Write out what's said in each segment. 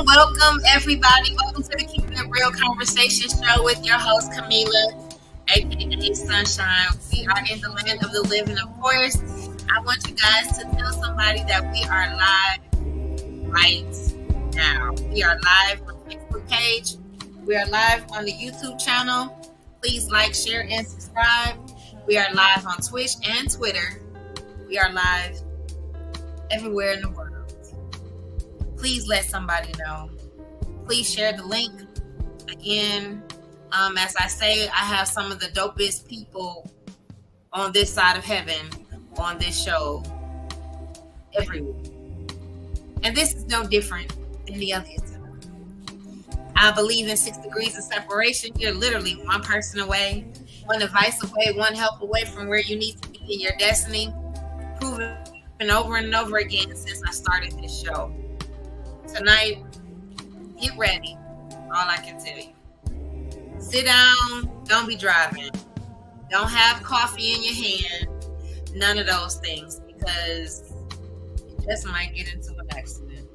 Welcome everybody. Welcome to the Keeping It Real Conversation Show with your host Camila, aka Sunshine. We are in the land of the living, of course. I want you guys to tell somebody that we are live right now. We are live on the Facebook page. We are live on the YouTube channel. Please like, share, and subscribe. We are live on Twitch and Twitter. We are live everywhere in the world. Please let somebody know. Please share the link. Again, as I say, I have some of the dopest people on this side of heaven on this show every week. And this is no different than the others. I believe in 6 degrees of separation. You're literally one person away, one advice away, one help away from where you need to be in your destiny. Proven over and over again since I started this show. Tonight, get ready. All I can tell you. Sit down. Don't be driving. Don't have coffee in your hand. None of those things, because you just might get into an accident.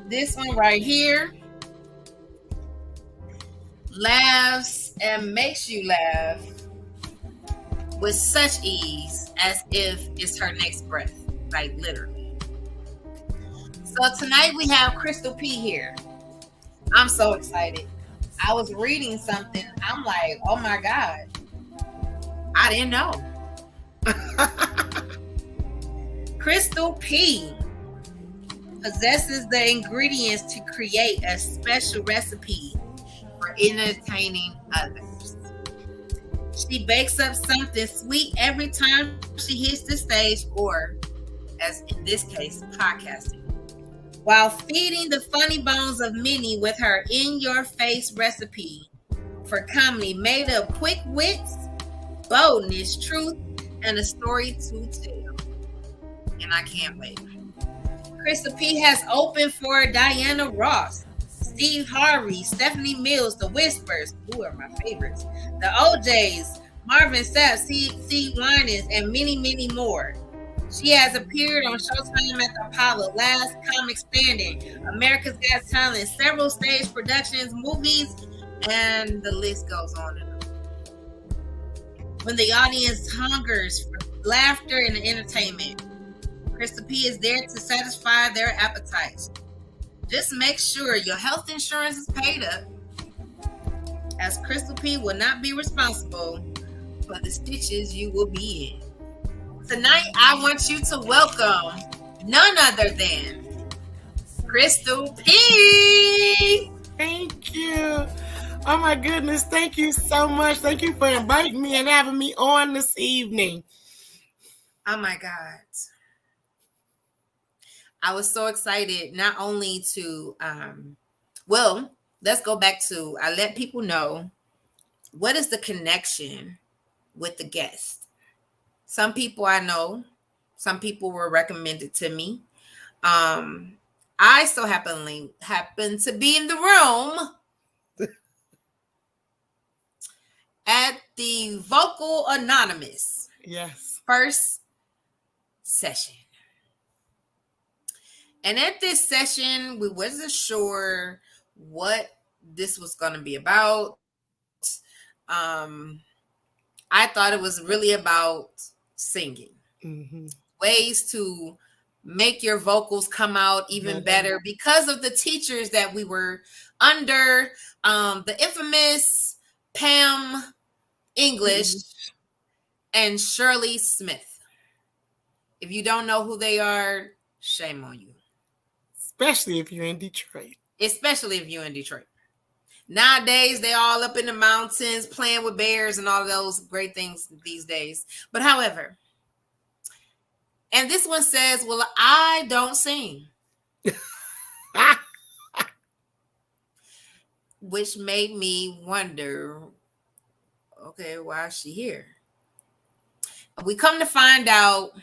This one right here laughs and makes you laugh with such ease as if it's her next breath. Like literally. So tonight we have Crystal P here. I'm so excited. I was reading something. I'm like, oh my God. I didn't know. Crystal P possesses the ingredients to create a special recipe for entertaining others. She bakes up something sweet every time she hits the stage, or as in this case, podcasting, while feeding the funny bones of many with her in-your-face recipe for comedy made of quick wits, boldness, truth, and a story to tell. And I can't wait. Crystal P has opened for Diana Ross, Steve Harvey, Stephanie Mills, The Whispers, who are my favorites, the OJs, Marvin Sapp, C. Winans, and many, many more. She has appeared on Showtime at the Apollo, Last Comic Standing, America's Got Talent, several stage productions, movies, and the list goes on and on. When the audience hungers for laughter and entertainment, Crystal P is there to satisfy their appetites. Just make sure your health insurance is paid up, as Crystal P will not be responsible for the stitches you will be in. Tonight, I want you to welcome none other than Crystal P. Thank you. Oh my goodness. Thank you so much. Thank you for inviting me and having me on this evening. Oh my God. I was so excited not only to, let's go back to, I let people know what is the connection with the guest. Some people I know, some people were recommended to me. I so happened to be in the room at the Vocal Anonymous first session. And at this session, we wasn't sure what this was going to be about. I thought it was really about singing, ways to make your vocals come out even better because of the teachers that we were under, the infamous Pam English and Shirley Smith. If you don't know who they are, shame on you. Especially if you're in Detroit. Nowadays, they're all up in the mountains playing with bears and all of those great things these days. But however, and this one says, well, I don't sing. Which made me wonder, okay, why is she here? We come to find out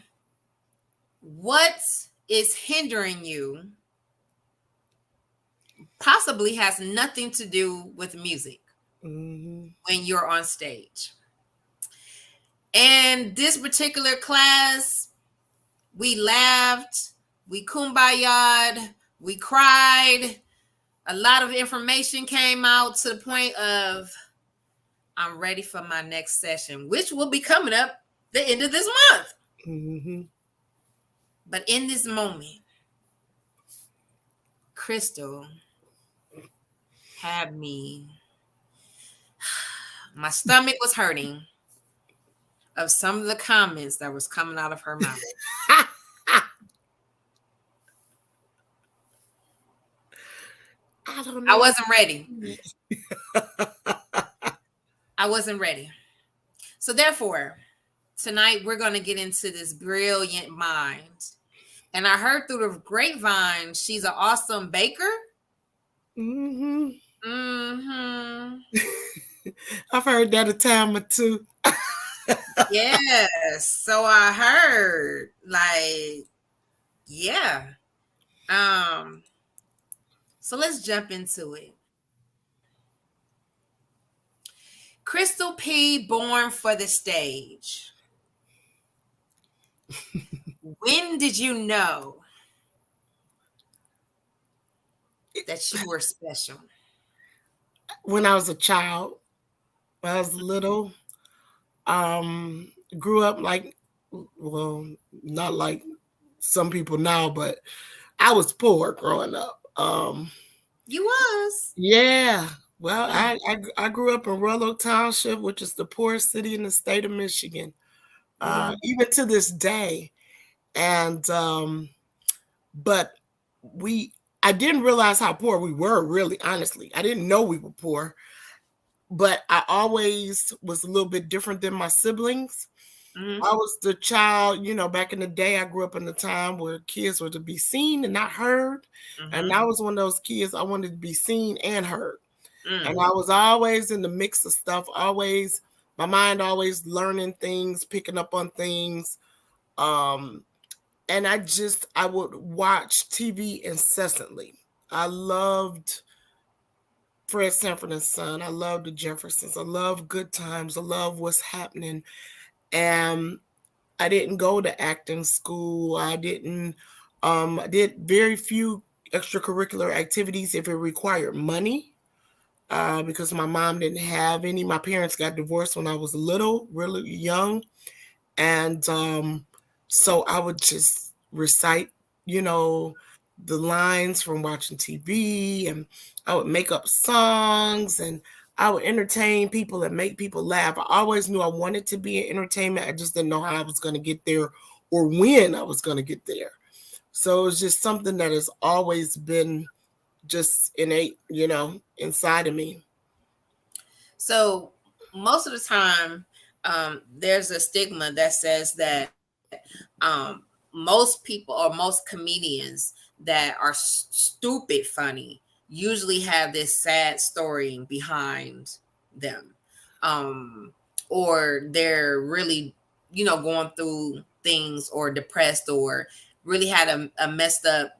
what is hindering you possibly has nothing to do with music when you're on stage. And this particular class, we laughed, we kumbaya'd, We cried. A lot of information came out to the point of I'm ready for my next session, which will be coming up the end of this month. Mm-hmm. But in this moment, Crystal had me, my stomach was hurting of some of the comments that was coming out of her mouth. I don't know. I wasn't ready. I wasn't ready. So therefore, tonight we're going to get into this brilliant mind. And I heard through the grapevine, she's an awesome baker. Mm-hmm. Mm-hmm. I've heard that a time or two. Yes. So I heard, like, yeah. So let's jump into it. Crystal P, born for the stage. When did you know that you were special? When I was a child, when I was little, grew up like, well, not like some people now, but I was poor growing up. You was? Yeah. Well, I grew up in Rollo Township, which is the poorest city in the state of Michigan, even to this day. And but I didn't realize how poor we were, really, honestly. I didn't know we were poor, but I always was a little bit different than my siblings. Mm-hmm. I was the child, back in the day, I grew up in a time where kids were to be seen and not heard. Mm-hmm. And I was one of those kids, I wanted to be seen and heard. Mm-hmm. And I was always in the mix of stuff, my mind always learning things, picking up on things. And I would watch TV incessantly. I loved Fred Sanford and Son. I loved the Jeffersons. I love Good Times. I love What's Happening. And I didn't go to acting school. I did very few extracurricular activities if it required money, because my mom didn't have any. My parents got divorced when I was little, really young. And so I would just recite, the lines from watching TV, and I would make up songs, and I would entertain people and make people laugh. I always knew I wanted to be in entertainment. I just didn't know how I was going to get there or when I was going to get there. So it was just something that has always been just innate, inside of me. So most of the time, there's a stigma that says that most people or most comedians that are stupid funny usually have this sad story behind them, or they're really, going through things, or depressed, or really had a messed up,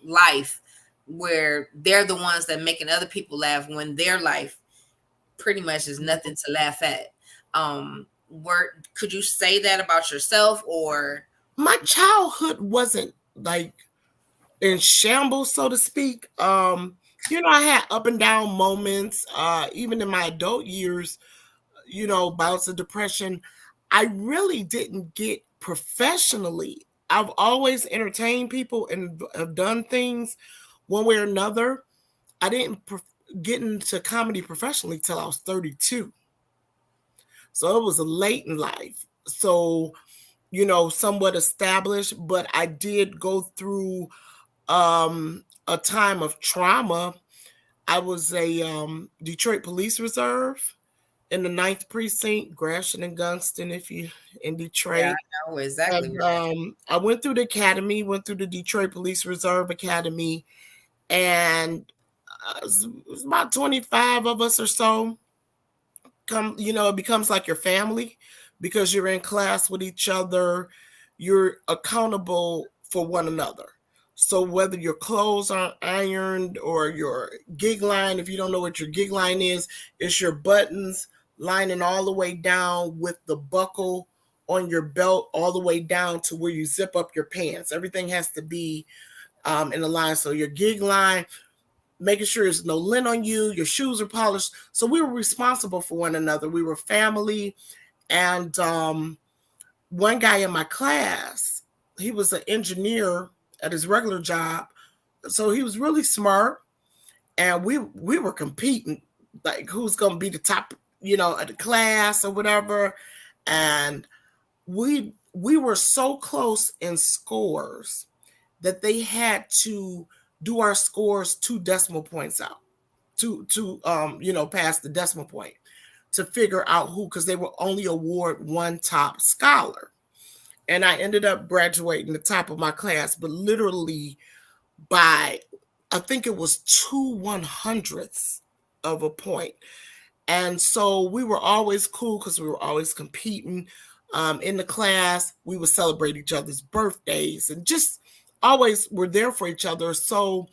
life, where they're the ones that making other people laugh when their life pretty much is nothing to laugh at. Could you say that about yourself? Or my childhood wasn't like in shambles, so to speak. I had up and down moments, even in my adult years, bouts of depression. I really didn't get professionally. I've always entertained people and have done things one way or another. I didn't get into comedy professionally till I was 32. So it was late in life. So, somewhat established, but I did go through a time of trauma. I was a Detroit Police Reserve in the 9th Precinct, Gratiot and Gunston, if you in Detroit. Yeah, I know exactly. And, I went through the academy, went through the Detroit Police Reserve Academy, and it was about 25 of us or so. It becomes like your family, because you're in class with each other. You're accountable for one another. So whether your clothes aren't ironed, or your gig line, if you don't know what your gig line is, it's your buttons lining all the way down with the buckle on your belt all the way down to where you zip up your pants. Everything has to be in the line. So your gig line, making sure there's no lint on you, your shoes are polished. So we were responsible for one another. We were family. And one guy in my class, he was an engineer at his regular job. So he was really smart. And we were competing, like who's going to be the top, of the class or whatever. And we were so close in scores that they had to do our scores 2 decimal points out to pass the decimal point to figure out who, because they would only award one top scholar. And I ended up graduating the top of my class, but literally by, I think it was 2/100ths of a point. And so we were always cool because we were always competing in the class. We would celebrate each other's birthdays and just always were there for each other. So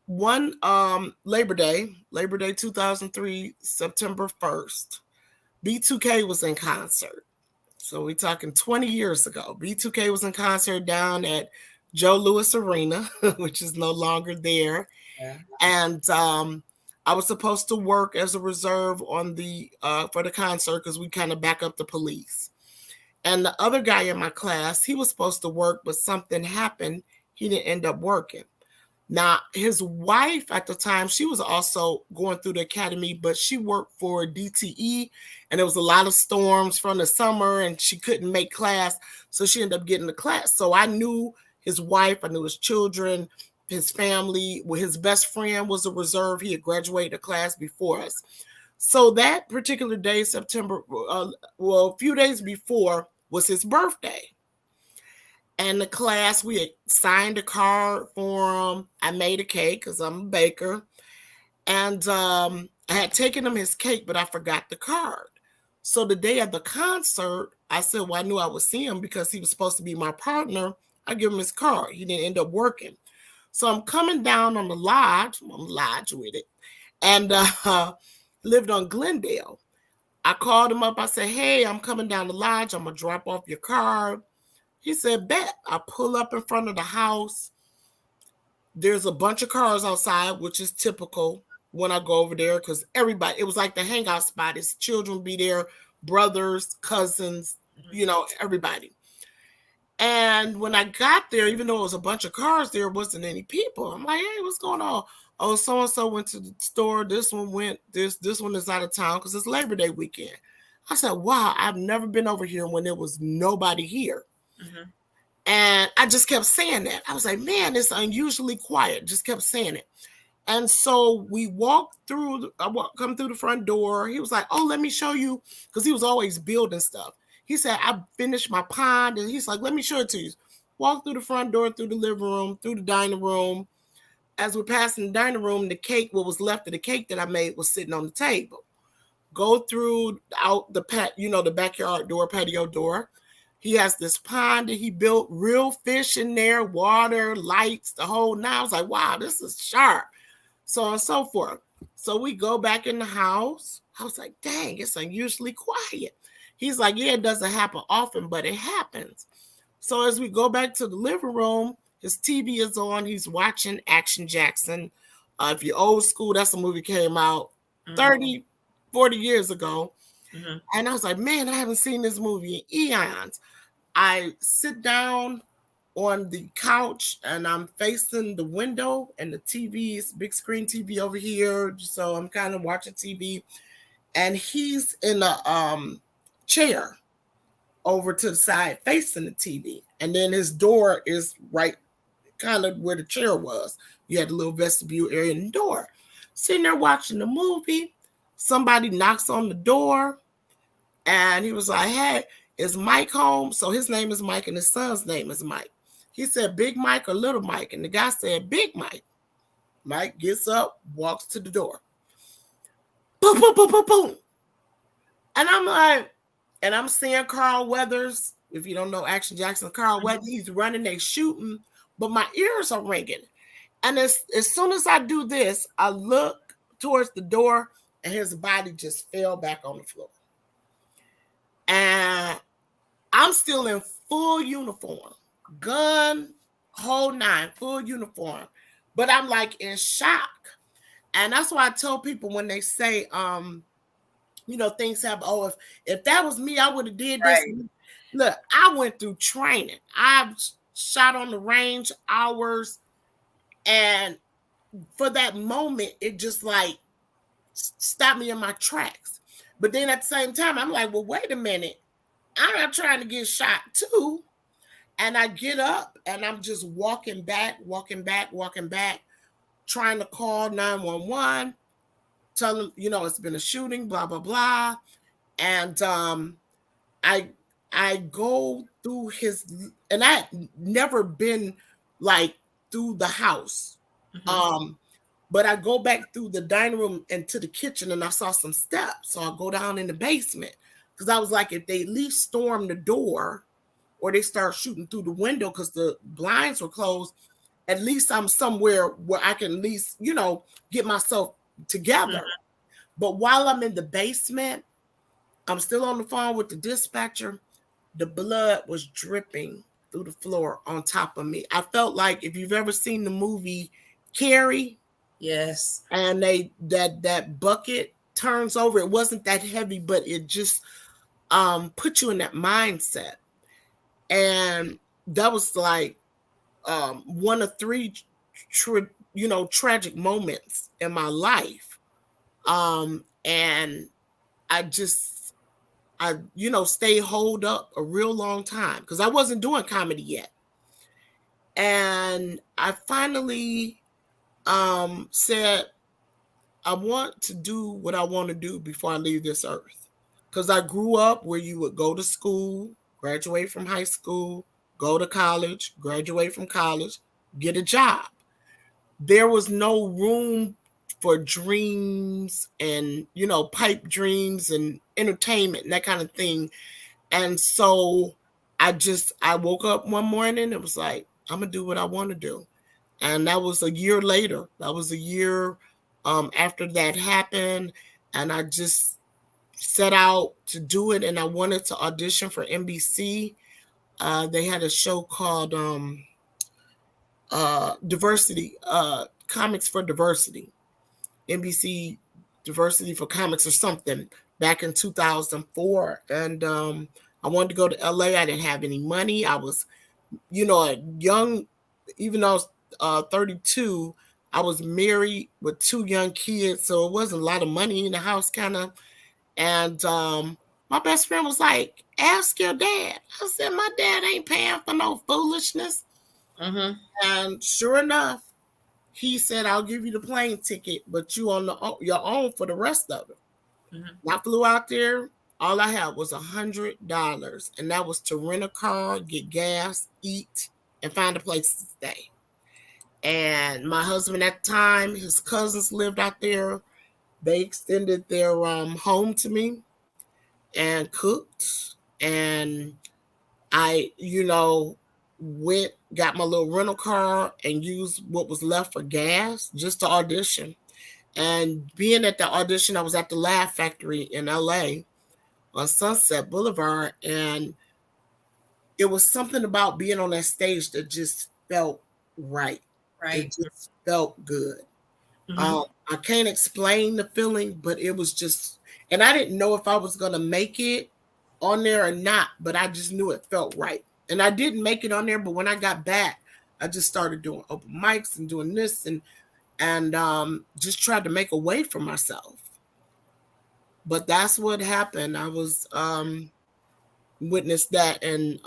one Labor Day 2003, September 1st, B2K was in concert. So we're talking 20 years ago. B2K was in concert down at Joe Louis Arena, which is no longer there. Yeah. And I was supposed to work as a reserve on the for the concert because we kind of back up the police. And the other guy in my class, he was supposed to work, but something happened. He didn't end up working. Now, his wife at the time, she was also going through the academy, but she worked for DTE, and there was a lot of storms from the summer, and she couldn't make class, so she ended up getting the class. So I knew his wife, I knew his children, his family. Well, his best friend was a reserve. He had graduated a class before us. So that particular day, September, a few days before, was his birthday. And the class, we had signed a card for him. I made a cake because I'm a baker. And I had taken him his cake, but I forgot the card. So the day of the concert, I said, well, I knew I would see him because he was supposed to be my partner. I give him his card. He didn't end up working. So I'm coming down on the lodge. I'm lodge with it. And lived on Glendale. I called him up. I said, hey, I'm coming down the lodge. I'm going to drop off your card. He said, bet. I pull up in front of the house. There's a bunch of cars outside, which is typical when I go over there because everybody, it was like the hangout spot. His children be there, brothers, cousins, everybody. And when I got there, even though it was a bunch of cars, there wasn't any people. I'm like, hey, what's going on? Oh, so-and-so went to the store. This one went, this one is out of town because it's Labor Day weekend. I said, wow, I've never been over here when there was nobody here. Mm-hmm. And I just kept saying that. I was like, man, it's unusually quiet. Just kept saying it. And so we walked through, come through the front door. He was like, oh, let me show you. Because he was always building stuff. He said, I finished my pond. And he's like, let me show it to you. Walk through the front door, through the living room, through the dining room. As we're passing the dining room, the cake, what was left of the cake that I made was sitting on the table. Go through out the the backyard door, patio door. He has this pond that he built, real fish in there, water, lights, the whole nine. I was like, wow, this is sharp. So on and so forth. So we go back in the house. I was like, dang, it's unusually quiet. He's like, yeah, it doesn't happen often, but it happens. So as we go back to the living room, his TV is on. He's watching Action Jackson. If you're old school, that's a movie came out 30, 40 years ago. Mm-hmm. And I was like, man, I haven't seen this movie in eons. I sit down on the couch and I'm facing the window and the TV is big screen TV over here. So I'm kind of watching TV and he's in a chair over to the side facing the TV. And then his door is right kind of where the chair was. You had a little vestibule area in the door. Sitting there watching the movie. Somebody knocks on the door and he was like, hey, is Mike home? So his name is Mike and his son's name is Mike. He said, Big Mike or Little Mike? And the guy said, Big Mike. Mike gets up, walks to the door. Boom, boom, boom, boom, boom. And I'm like, and I'm seeing Carl Weathers. If you don't know Action Jackson, Carl Weathers, he's running, they shooting, but my ears are ringing. And as soon as I do this, I look towards the door and his body just fell back on the floor. And I'm still in full uniform, gun, whole nine, full uniform. But I'm like in shock. And that's why I tell people when they say, things happen. Oh, if that was me, I would have did this. Right. Look, I went through training. I've shot on the range hours, and for that moment, it just like stopped me in my tracks. But then at the same time, I'm like, well, wait a minute. I'm not trying to get shot too. And I get up and I'm just walking back, trying to call 911, tell them, it's been a shooting, blah, blah, blah. And I go through and I had never been like through the house. But I go back through the dining room and to the kitchen and I saw some steps. So I go down in the basement because I was like, if they at least storm the door or they start shooting through the window because the blinds were closed, at least I'm somewhere where I can at least, get myself together. But while I'm in the basement, I'm still on the phone with the dispatcher. The blood was dripping through the floor on top of me. I felt like if you've ever seen the movie Carrie, yes, and that bucket turns over, it wasn't that heavy, but it just put you in that mindset. And that was like one of three tragic moments in my life. And I stayed holed up a real long time because I wasn't doing comedy yet. And I finally said, I want to do what I want to do before I leave this earth. Because I grew up where you would go to school, graduate from high school, go to college, graduate from college, get a job. There was no room for dreams and, pipe dreams and entertainment and that kind of thing. And so I woke up one morning, it was like, I'm going to do what I want to do. And that was a year later. That was a year after that happened. And I just set out to do it. And I wanted to audition for NBC. They had a show called Diversity, Comics for Diversity. NBC Diversity for Comics or something back in 2004. And I wanted to go to LA. I didn't have any money. I was, a young, even though I was 32, I was married with 2 young kids, so it wasn't a lot of money in the house, kind of. And my best friend was like, ask your dad. I said, my dad ain't paying for no foolishness. And sure enough, he said, I'll give you the plane ticket, but you on your own for the rest of it. I flew out there. All I had was $100, and that was to rent a car, get gas, eat, and find a place to stay. And my husband at the time, his cousins lived out there. They extended their home to me and cooked. And I, got my little rental car and used what was left for gas just to audition. And being at the audition, I was at the Laugh Factory in LA on Sunset Boulevard. And it was something about being on that stage that just felt right. It just felt good. I can't explain the feeling, but it was just, and I didn't know if I was going to make it on there or not, but I just knew it felt right. And I didn't make it on there, but when I got back, I just started doing open mics and doing this and just tried to make a way for myself. But that's what happened. I was witnessed that, and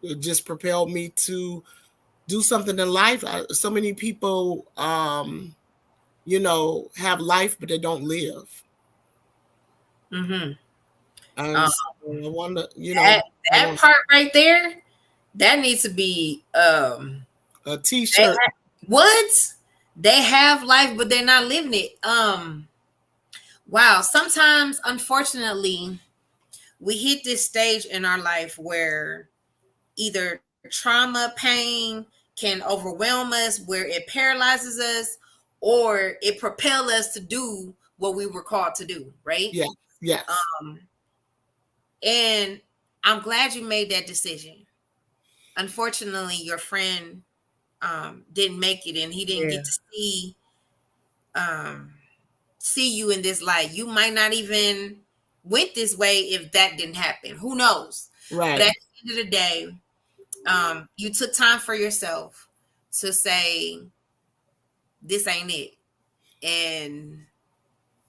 it just propelled me to do something in life. So many people, have life, but they don't live. And so I wonder, that part right there, that needs to be a t-shirt. They have life, but they're not living it. Wow. Sometimes, unfortunately, we hit this stage in our life where either trauma, pain can overwhelm us, where it paralyzes us, or it propels us to do what we were called to do, right? Yeah. And I'm glad you made that decision. unfortunately your friend didn't make it, and he didn't Yeah. get to um, see you in this light. You might not even went this way if that didn't happen. Who knows? But Right. at the end of the day, you took time for yourself to say this ain't it, and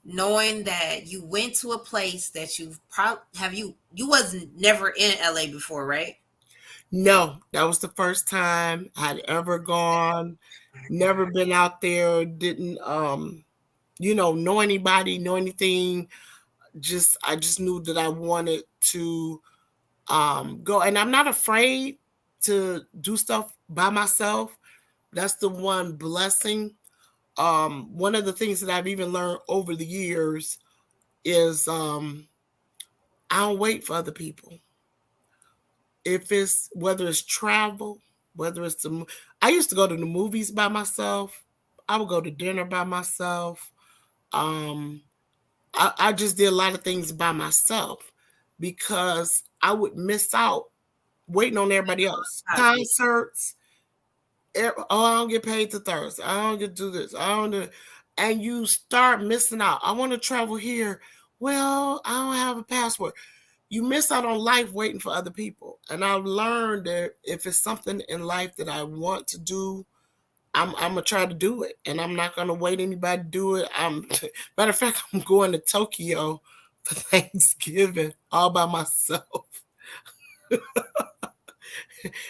knowing that you went to a place that you've probably you wasn't never in LA before, right? No, that was the first time I'd ever gone. Never been out there. Didn't know anybody, know anything. I just knew that I wanted to go, and I'm not afraid to do stuff by myself. That's the one blessing. One of the things that I've even learned over the years is I don't wait for other people. If it's whether it's travel, whether it's I used to go to the movies by myself. I would go to dinner by myself. Um, I just did a lot of things by myself because I would miss out waiting on everybody else. Concerts. Oh, I don't get paid to Thursday. I don't get to do this. I don't do, and you start missing out. I want to travel here. Well, I don't have a passport. You miss out on life waiting for other people. And I've learned that if it's something in life that I want to do, I'm gonna try to do it, and I'm not gonna wait anybody to do it. Matter of fact, I'm going to Tokyo for Thanksgiving all by myself,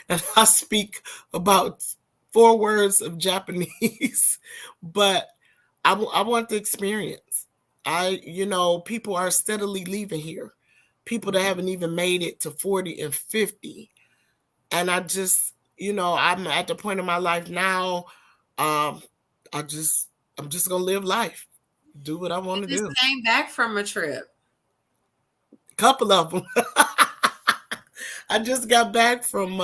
and I speak about 4 words of Japanese, but I want the experience. People are steadily leaving here. People that haven't even made it to 40 and 50. And I just, I'm at the point in my life now. Um, I'm just gonna live life, do what I want to You just do. came back from a trip. A couple of them. I just got back from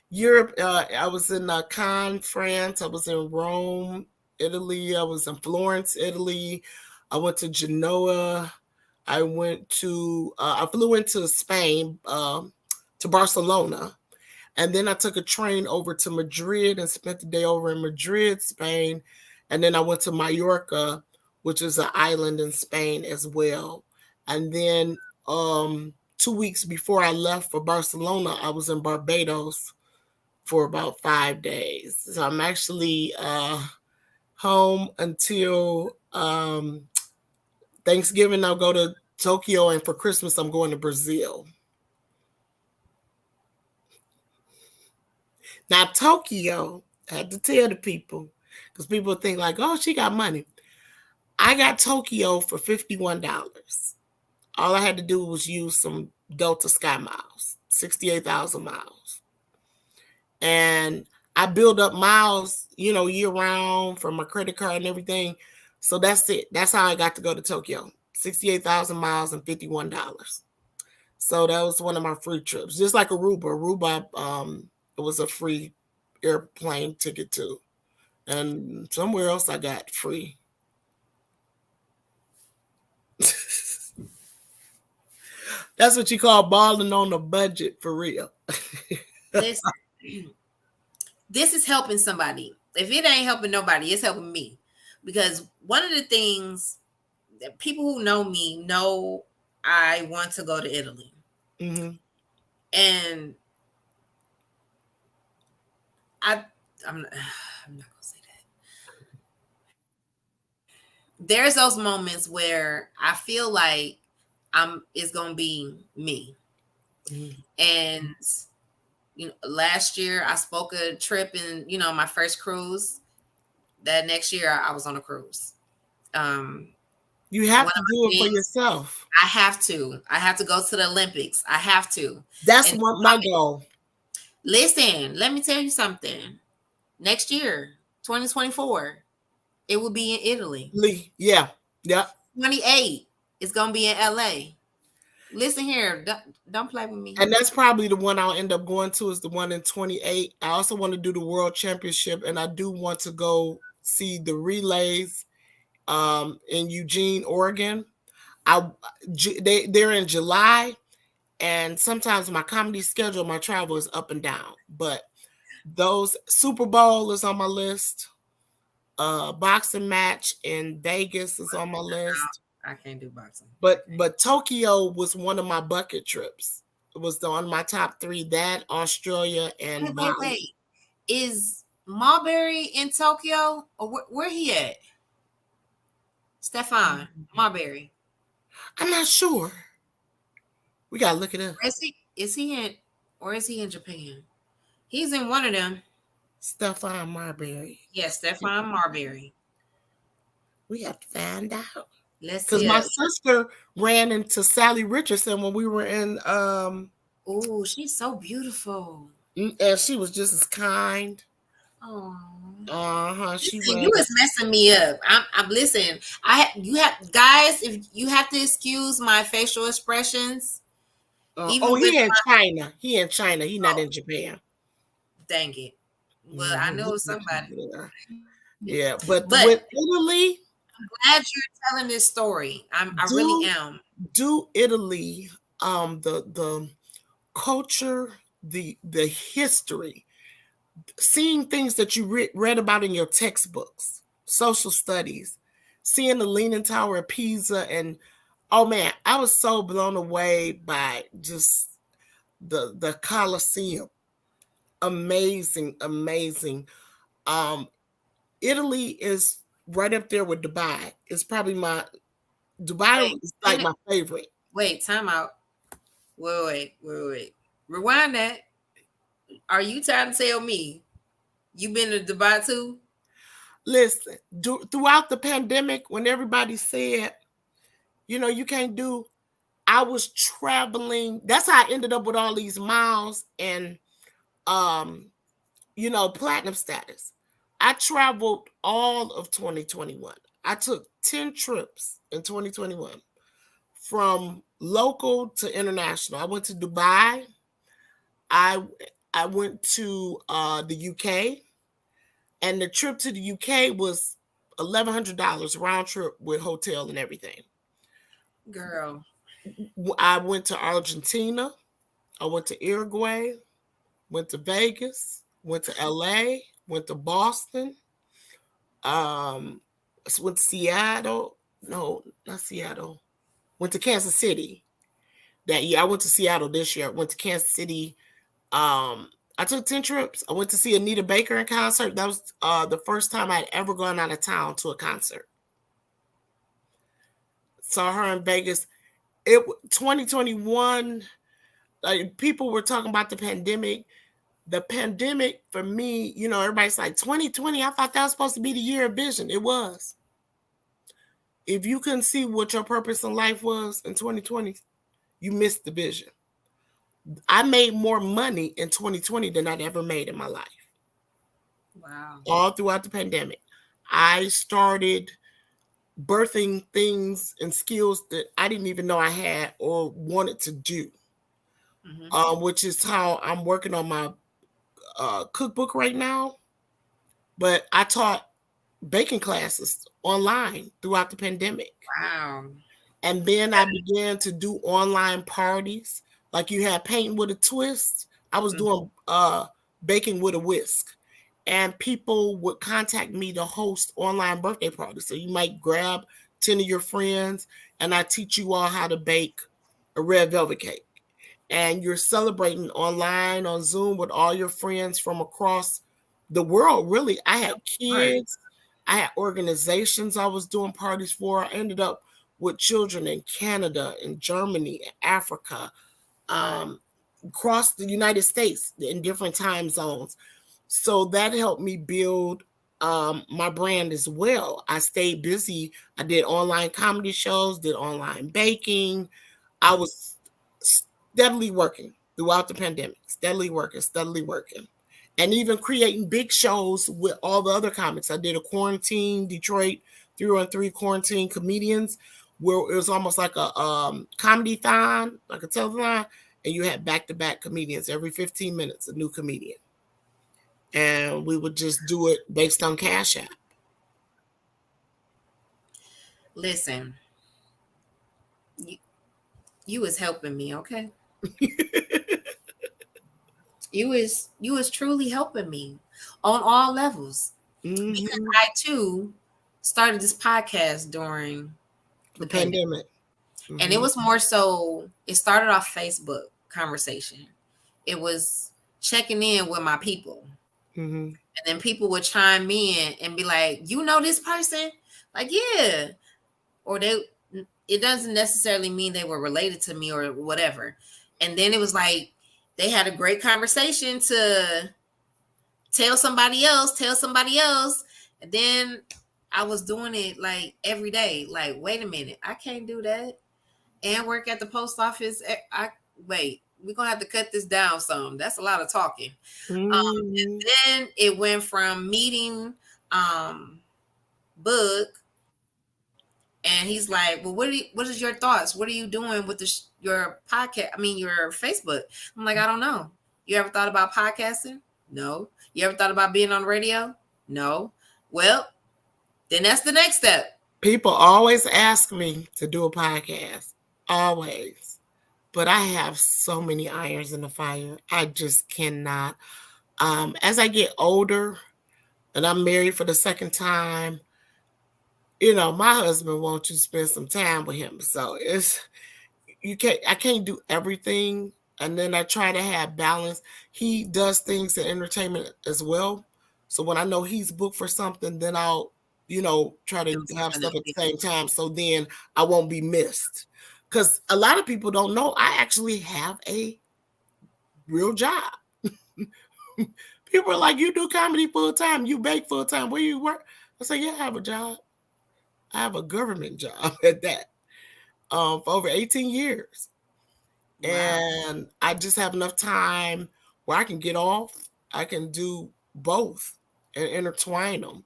Europe. I was in Cannes, France. I was in Rome, Italy. I was in Florence, Italy. I went to Genoa. I flew into Spain, to Barcelona. And then I took a train over to Madrid and spent the day over in Madrid, Spain. And then I went to Mallorca, which is an island in Spain as well. And then 2 weeks before I left for Barcelona, I was in Barbados for about 5 days. So I'm actually home until Thanksgiving. I'll go to Tokyo, and for Christmas, I'm going to Brazil. Now, Tokyo, I had to tell the people, because people think like, oh, she got money. I got Tokyo for $51. All I had to do was use some Delta Sky miles, 68,000 miles. And I build up miles, year round from my credit card and everything. So that's it. That's how I got to go to Tokyo. 68,000 miles and $51. So that was one of my free trips. Just like Aruba. Aruba, it was a free airplane ticket too. And somewhere else I got free. That's what you call balling on a budget for real. This is helping somebody. If it ain't helping nobody, it's helping me. Because one of the things that people who know me know, I want to go to Italy. Mm-hmm. And I'm not gonna say that. There's those moments where I feel like it's gonna be me. Mm-hmm. And last year I spoke a trip in, my first cruise. That next year I was on a cruise. You have to do it for yourself. I have to go to the Olympics. I have to. That's my goal. Listen, let me tell you something. Next year, 2024, it will be in Italy. Yeah. 28, it's gonna be in LA. Listen here, don't play with me. And that's probably the one I'll end up going to, is the one in 28. I also want to do the World Championship, and I do want to go see the relays in Eugene, Oregon. They're in July, And sometimes my comedy schedule, my travel is up and down. But those Super Bowl is on my list. Boxing match in Vegas is on my list. I can't do boxing. But Tokyo was one of my bucket trips. It was on my top 3. That, Australia, and Bali. Wait. Is Marbury in Tokyo, or where he at? Stefan Marbury. I'm not sure. We gotta look it up. Is he in, or is he in Japan? He's in one of them. Stefan Marbury. Yes, Stefan Marbury. We have to find out. Let's see. Because my sister ran into Sally Richardson when we were in. Oh, she's so beautiful. And she was just as kind. Oh. She was. You was messing me up. I'm listening. You have guys. If you have to excuse my facial expressions. He in China. He in China. He not in Japan. Dang it. Well, I know somebody. Yeah, but with Italy, I'm glad you're telling this story. I really am. Do Italy, the culture, the history, seeing things that you read about in your textbooks, social studies, seeing the Leaning Tower of Pisa, and oh man, I was so blown away by just the Colosseum. Amazing. Italy is right up there with Dubai. It's probably Dubai is like my favorite. Wait, time out. Wait. Rewind that. Are you trying to tell me you've been to Dubai too? Listen, throughout the pandemic, when everybody said, you can't do, I was traveling. That's how I ended up with all these miles and platinum status. I traveled all of 2021. I took 10 trips in 2021 from local to international. I went to Dubai. I went to the UK, and the trip to the UK was $1,100 round trip with hotel and everything. Girl. I went to Argentina. I went to Uruguay. Went to Vegas, went to LA, went to Boston, went to Seattle. No, not Seattle. Went to Kansas City that year. I went to Seattle this year. Went to Kansas City. I took 10 trips. I went to see Anita Baker in concert. That was the first time I'd ever gone out of town to a concert. Saw her in Vegas. 2021, like people were talking about the pandemic. The pandemic for me, everybody's like 2020. I thought that was supposed to be the year of vision. It was. If you couldn't see what your purpose in life was in 2020, you missed the vision. I made more money in 2020 than I'd ever made in my life. Wow. All throughout the pandemic. I started birthing things and skills that I didn't even know I had or wanted to do, which is how I'm working on my cookbook right now. But I taught baking classes online throughout the pandemic. Wow. And then I began to do online parties. Like you had Painting with a Twist. I was doing Baking with a Whisk. And people would contact me to host online birthday parties. So you might grab 10 of your friends and I teach you all how to bake a red velvet cake. And you're celebrating online on Zoom with all your friends from across the world. Really, I had kids. I had organizations I was doing parties for. I ended up with children in Canada, in Germany, in Africa, across the United States in different time zones. So that helped me build my brand as well. I stayed busy. I did online comedy shows, did online baking. I was steadily working throughout the pandemic, steadily working. And even creating big shows with all the other comics. I did a quarantine, Detroit 3-on-3 quarantine comedians, where it was almost like a comedy-thon, like a telethon, and you had back-to-back comedians. Every 15 minutes, a new comedian. And we would just do it based on Cash App. Listen, you was helping me, okay? You was truly helping me on all levels. Because I too started this podcast during the pandemic. And it was more so, it started off Facebook conversation. It was checking in with my people. And then people would chime in and be like, you know this person? Like, yeah. Or it doesn't necessarily mean they were related to me or whatever. And then it was like, they had a great conversation to tell somebody else. And then I was doing it like every day. Like, wait a minute, I can't do that and work at the post office. We're gonna have to cut this down some. That's a lot of talking. And then it went from meeting Book, and he's like, well, what is your thoughts? What are you doing with your podcast? I mean, your Facebook. I'm like, I don't know. You ever thought about podcasting? No. You ever thought about being on radio? No. Well, then that's the next step. People always ask me to do a podcast. Always. But I have so many irons in the fire. I just cannot. As I get older and I'm married for the second time, my husband wants you to spend some time with him. So I can't do everything. And then I try to have balance. He does things in entertainment as well. So when I know he's booked for something, then I'll, try to have stuff at the same time. So then I won't be missed. Because a lot of people don't know I actually have a real job. People are like, you do comedy full time, you bake full time, where you work? I say, yeah, I have a job. I have a government job at that for over 18 years. Wow. And I just have enough time where I can get off. I can do both and intertwine them.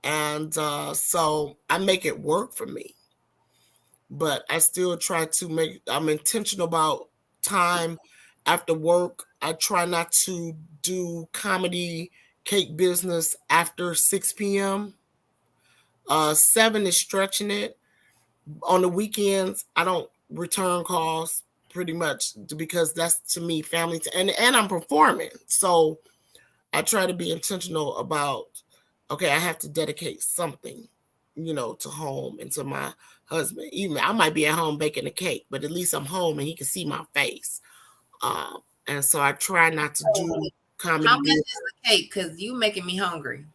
And so I make it work for me. But I still try to I'm intentional about time after work. I try not to do comedy cake business after 6 p.m. 7 is stretching it. On the weekends, I don't return calls pretty much because that's, to me, family. And I'm performing. So I try to be intentional about, okay, I have to dedicate something, to home and to my husband. Even I might be at home baking a cake, but at least I'm home and he can see my face. And so I try not to do comedy. How much is the cake? Because you making me hungry.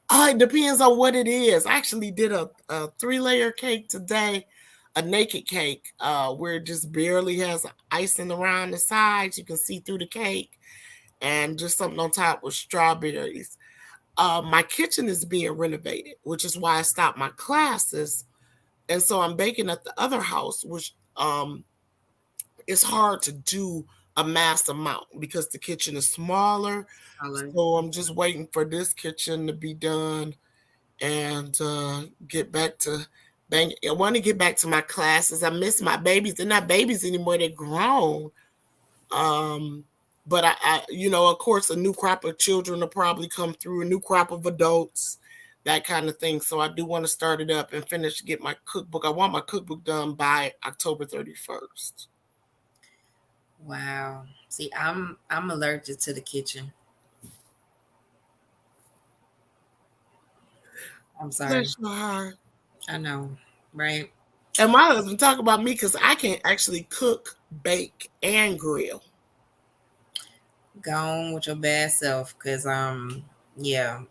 It depends on what it is. I actually did a 3-layer cake today, a naked cake, where it just barely has icing around the sides. You can see through the cake, and just something on top with strawberries. My kitchen is being renovated, which is why I stopped my classes. And so I'm baking at the other house, which it's hard to do a mass amount because the kitchen is smaller. So I'm just waiting for this kitchen to be done and get back to bang. I want to get back to my classes. I miss my babies. They're not babies anymore. They're grown. But I, of course, a new crop of children will probably come through, a new crop of adults, that kind of thing. So I do want to start it up and get my cookbook. I want my cookbook done by October 31st. Wow. See, I'm allergic to the kitchen. I'm sorry. That's so hard. I know, right? And my husband talk about me because I can actually cook, bake, and grill. Go on with your bad self, because yeah.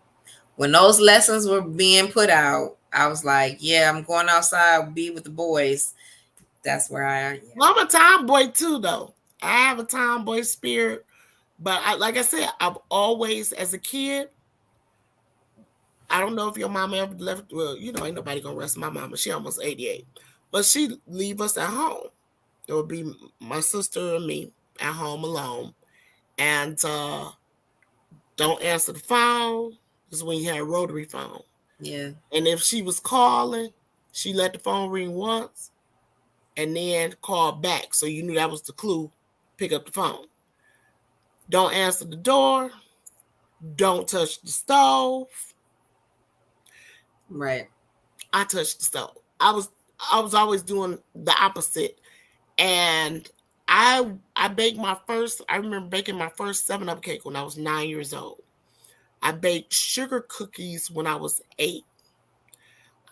When those lessons were being put out, I was like, yeah, I'm going outside, be with the boys. That's where I am. Well, I'm a tomboy too, though. I have a tomboy spirit. But like I said, I've always, as a kid, I don't know if your mama ever left. Well, ain't nobody going to rest my mama. She almost 88. But she'd leave us at home. It would be my sister and me at home alone. And don't answer the phone. This is when you had a rotary phone. Yeah. And if she was calling, she let the phone ring once and then call back. So you knew that was the clue. Pick up the phone. Don't answer the door. Don't touch the stove. Right. I touched the stove. I was always doing the opposite. And I I remember baking my first 7-Up cake when I was 9 years old. I baked sugar cookies when I was 8.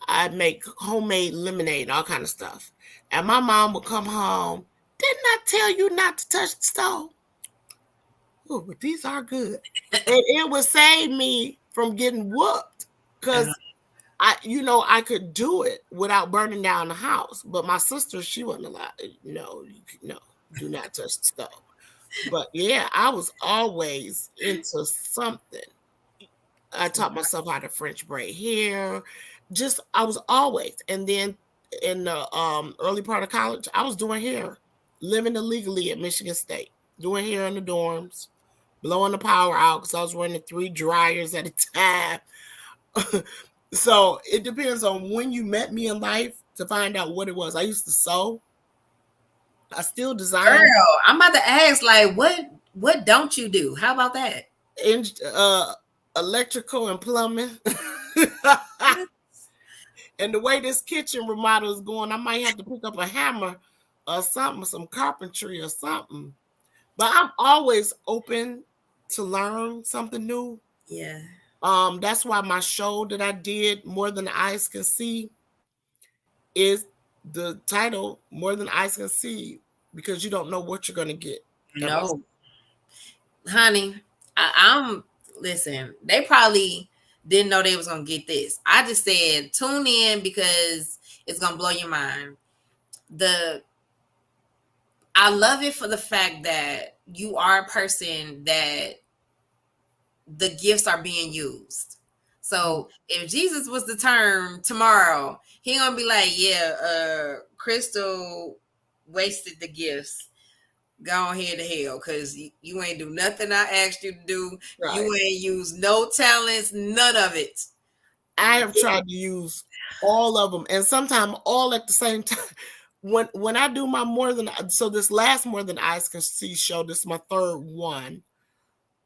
I make homemade lemonade, all kind of stuff. And my mom would come home. Didn't I tell you not to touch the stove? Oh, but these are good. And it would save me from getting whooped because I could do it without burning down the house. But my sister, she wasn't allowed. No, do not touch the stove. But yeah, I was always into something. I taught myself how to French braid hair. I was always, and then in the early part of college, I was doing hair, living illegally at Michigan State, doing hair in the dorms, blowing the power out because I was running 3 dryers at a time. So it depends on when you met me in life to find out what it was. I used to sew. I still design. Girl, I'm about to ask, like, what don't you do? How about that? Electrical and plumbing. And the way this kitchen remodel is going, I might have to pick up a hammer or something, some carpentry or something. But I'm always open to learn something new. Yeah. That's why my show that I did, More Than Eyes Can See, is the title More Than Eyes Can See, because you don't know what you're gonna get. No, honey, I'm listen. They probably didn't know they was gonna get this. I just said tune in because it's gonna blow your mind. I love it for the fact that you are a person that the gifts are being used. So if Jesus was the term tomorrow, he gonna be like, yeah, Crystal wasted the gifts. Go ahead to hell, because you ain't do nothing I asked you to do. Right. You ain't use no talents, none of it. I have tried to use all of them, and sometimes all at the same time. When I do my this last More Than Eyes Can See show, this is my 3rd one.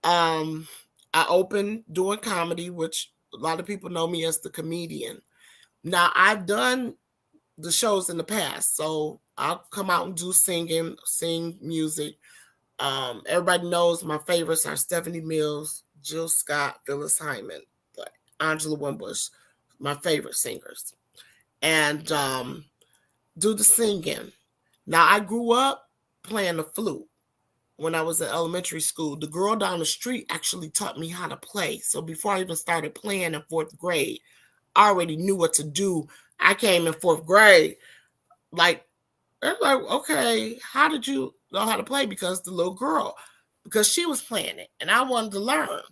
I opened doing comedy, which a lot of people know me as the comedian. Now, I've done the shows in the past, so I'll come out and do sing music. Everybody knows my favorites are Stephanie Mills, Jill Scott, Phyllis Hyman, Angela Winbush, my favorite singers. And do the singing. Now, I grew up playing the flute. When I was in elementary school, the girl down the street actually taught me how to play. So before I even started playing in 4th grade, I already knew what to do. I came in 4th grade, like, okay, how did you know how to play? Because the little girl, because she was playing it and I wanted to learn.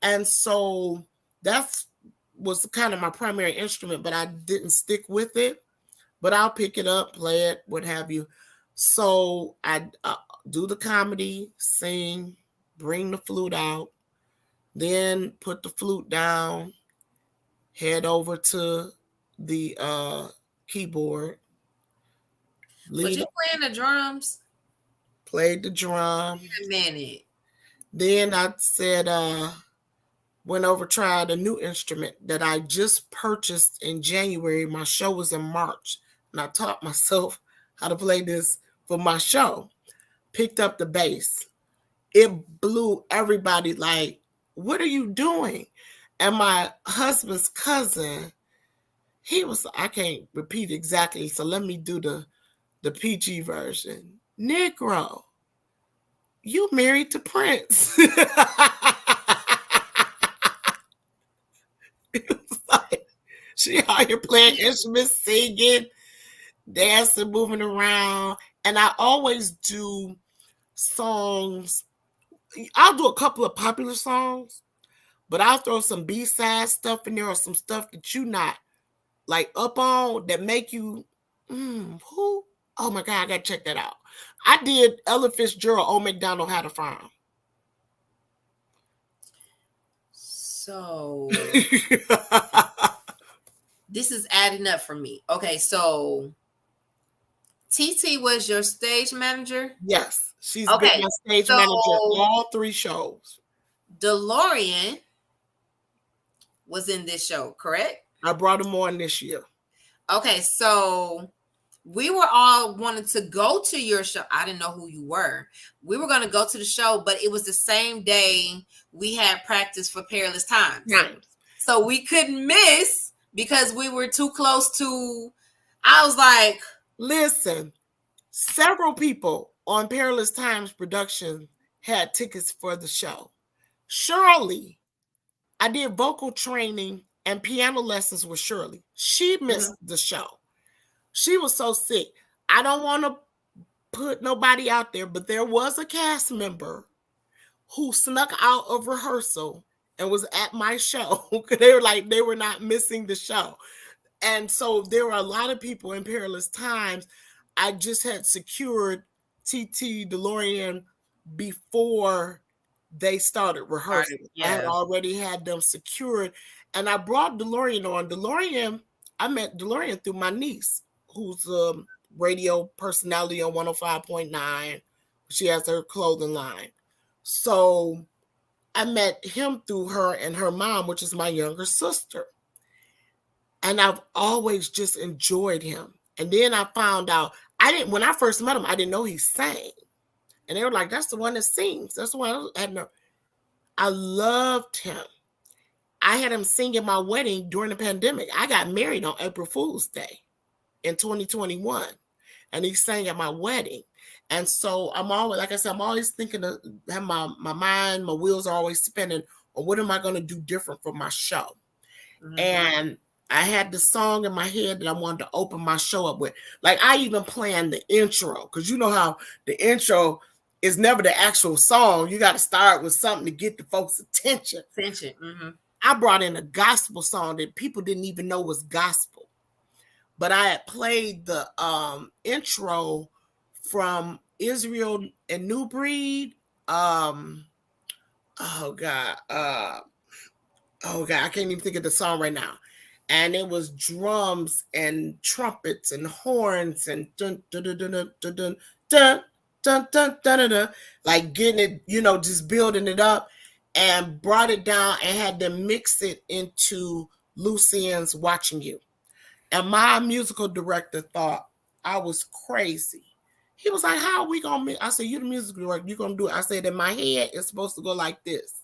And so that was kind of my primary instrument, but I didn't stick with it. But I'll pick it up, play it, what have you. So I do the comedy, sing, bring the flute out, then put the flute down, head over to the keyboard. Was you playing the drums? Played the drum. Wait a minute. Then I said, went over, tried a new instrument that I just purchased in January. My show was in March, and I taught myself how to play this for my show. Picked up the bass. It blew everybody, like, what are you doing? And my husband's cousin, he was, I can't repeat exactly, so let me do the PG version. Negro, you married to Prince. It was like, she out here playing instruments, singing, dancing, moving around. And I always do songs. I'll do a couple of popular songs, but I'll throw some B-side stuff in there or some stuff that you not like up on that make you, who? Oh my God, I gotta check that out. I did Ella Fitzgerald, Old MacDonald Had a Farm. So this is adding up for me. Okay, so TT was your stage manager? Yes, she's been my stage manager all 3 shows. DeLorean was in this show, correct? I brought him on this year. Okay, so we were all wanted to go to your show. I didn't know who you were. We were going to go to the show, but it was the same day we had practice for Perilous Times. So we couldn't miss because we were too close to. I was like, listen, several people on Perilous Times production had tickets for the show. Shirley, I did vocal training and piano lessons with Shirley. She missed the show. She was so sick. I don't want to put nobody out there, but there was a cast member who snuck out of rehearsal and was at my show. They were not missing the show. And so there were a lot of people in Perilous Times. I just had secured TT DeLorean before they started rehearsing. I had already had them secured. And I brought DeLorean on. I met DeLorean through my niece, who's a radio personality on 105.9. She has her clothing line. So I met him through her and her mom, which is my younger sister. And I've always just enjoyed him. And then I found out, when I first met him, I didn't know he sang. And they were like, that's the one that sings. That's the one I loved him. I had him sing at my wedding during the pandemic. I got married on April Fool's Day in 2021. And he sang at my wedding. And so I'm always thinking of have my mind, my wheels are always spinning on what am I going to do different for my show. Mm-hmm. And I had the song in my head that I wanted to open my show up with. Like I even planned the intro, because you know how the intro is never the actual song. You got to start with something to get the folks' attention. Mm-hmm. I brought in a gospel song that people didn't even know was gospel. But I had played the intro from Israel and New Breed. I can't even think of the song right now. And it was drums and trumpets and horns and dun dun dun dun dun dun dun dun dun dun dun, like getting it, just building it up, and brought it down and had them mix it into Lucien's Watching You. And my musical director thought I was crazy. He was like, how are we going to make? I said, you the musical director, you're going to do it. I said, in my head, it's supposed to go like this.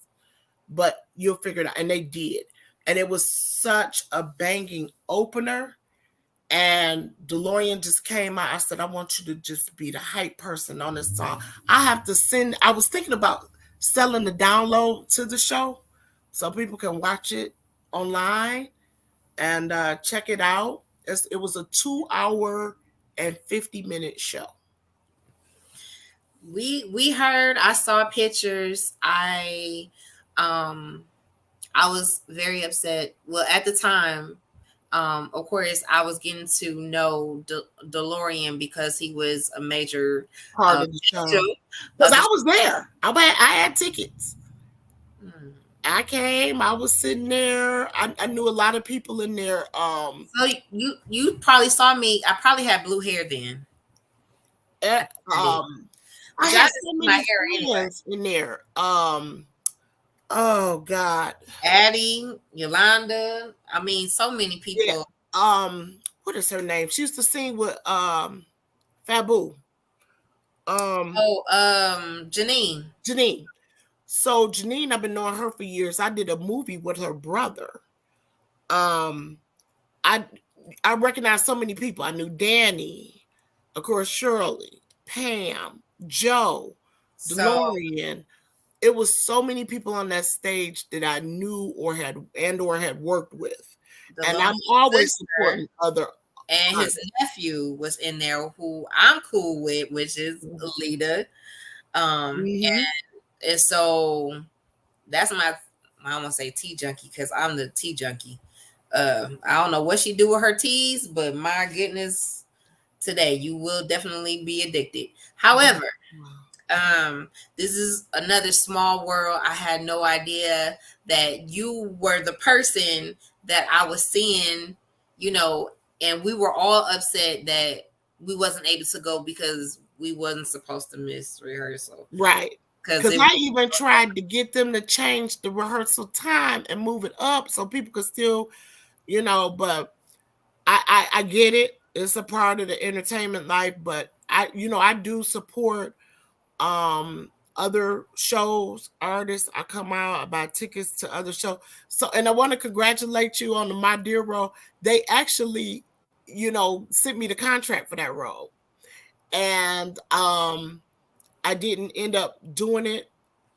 But you'll figure it out. And they did. And it was such a banging opener. And DeLorean just came out. I said, I want you to just be the hype person on this song. I was thinking about selling the download to the show so people can watch it online and check it out. It was a 2-hour and 50-minute show. We heard, I saw pictures. I was very upset. Well, at the time, of course, I was getting to know DeLorean because he was a major part of the show. Because I was there. I had tickets. I came. I was sitting there. I knew a lot of people in there. So you probably saw me. I probably had blue hair then. I had so many friends in there. Oh God, Addie, Yolanda. I mean, so many people. Yeah. What is her name? She used to sing with Fabu. Janine. Janine. So Janine, I've been knowing her for years. I did a movie with her brother. I recognized so many people. I knew Danny, of course, Shirley, Pam, Joe, DeLorean. It was so many people on that stage that I knew or had worked with. And I'm always supporting other. And his nephew was in there, who I'm cool with, which is Alita. And so that's I don't want to say tea junkie because I'm the tea junkie. I don't know what she do with her teas, but my goodness, today you will definitely be addicted. However, this is another small world. I had no idea that you were the person that I was seeing, and we were all upset that we wasn't able to go because we wasn't supposed to miss rehearsal. Right. Because I even tried to get them to change the rehearsal time and move it up so people could still, but I get it. It's a part of the entertainment life, but I do support other shows, artists. I come out, I buy tickets to other shows. So, and I want to congratulate you on the My Dear role. They actually, sent me the contract for that role. And I didn't end up doing it.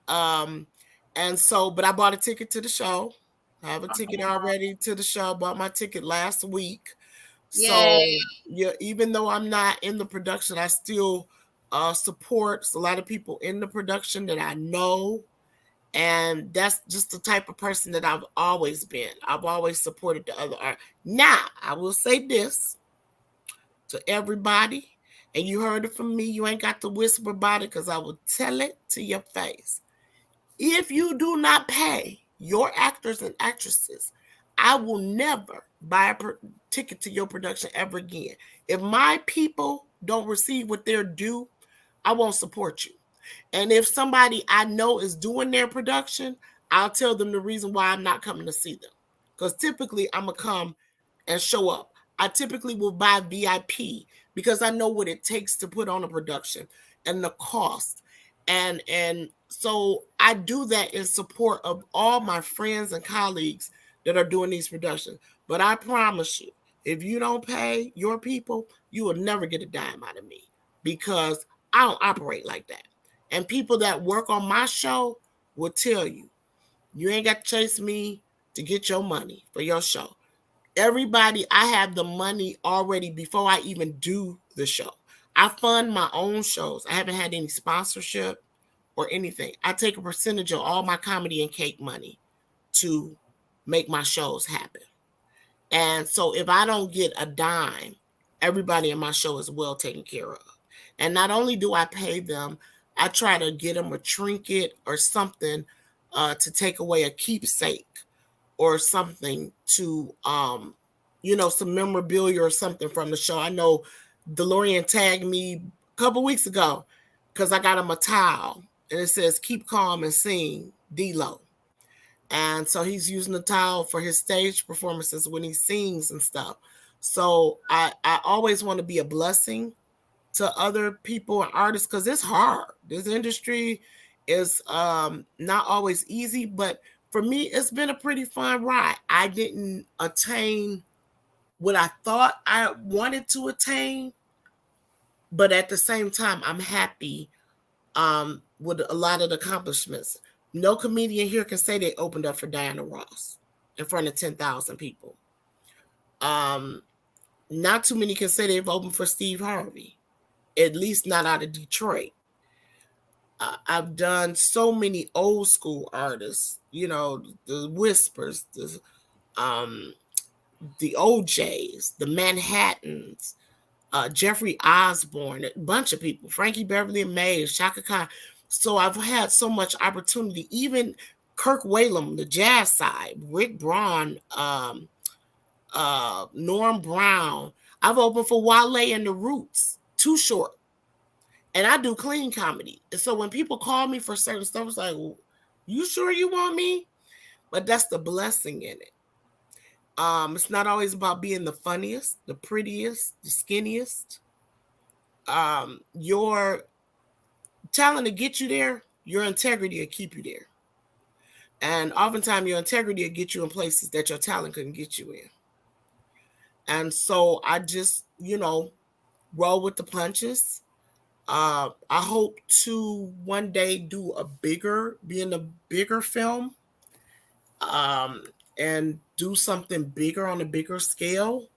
And so, but I bought a ticket to the show. I have a ticket already to the show. I bought my ticket last week. So yeah, even though I'm not in the production, I still support a lot of people in the production that I know. And that's just the type of person that I've always been. I've always supported the other art. Now, I will say this to everybody, and you heard it from me. You ain't got to whisper about it because I will tell it to your face. If you do not pay your actors and actresses, I will never buy a ticket to your production ever again. If my people don't receive what they're due, I won't support you. And if somebody I know is doing their production, I'll tell them the reason why I'm not coming to see them. Because typically I'm going to come and show up. I typically will buy VIP because I know what it takes to put on a production and the cost. And so I do that in support of all my friends and colleagues that are doing these productions. But I promise you, if you don't pay your people, you will never get a dime out of me because I don't operate like that. And people that work on my show will tell you, you ain't got to chase me to get your money for your show. Everybody, I have the money already before I even do the show. I fund my own shows. I haven't had any sponsorship or anything. I take a percentage of all my comedy and cake money to make my shows happen. And so if I don't get a dime, everybody in my show is well taken care of. And not only do I pay them, I try to get them a trinket or something to take away a keepsake or something to, some memorabilia or something from the show. I know DeLorean tagged me a couple weeks ago because I got him a towel and it says, "Keep calm and sing, D-Lo." And so he's using the towel for his stage performances when he sings and stuff. So I always want to be a blessing to other people and artists because it's hard. This industry is not always easy, but for me, it's been a pretty fun ride. I didn't attain what I thought I wanted to attain, but at the same time, I'm happy with a lot of the accomplishments. No comedian here can say they opened up for Diana Ross in front of 10,000 people. Not too many can say they've opened for Steve Harvey, at least not out of Detroit. I've done so many old school artists, the Whispers, the OJs, the Manhattans, Jeffrey Osborne, a bunch of people, Frankie Beverly and Mays, Chaka Khan. So I've had so much opportunity. Even Kirk Whalum, the jazz side, Rick Braun, Norm Brown. I've opened for Wale and the Roots, Too Short. And I do clean comedy. And so when people call me for certain stuff, it's like, well, you sure you want me? But that's the blessing in it. It's not always about being the funniest, the prettiest, the skinniest. Your talent to get you there, your integrity will keep you there. And oftentimes your integrity will get you in places that your talent couldn't get you in. And so I just, roll with the punches. I hope to one day be in a bigger film, and do something bigger on a bigger scale.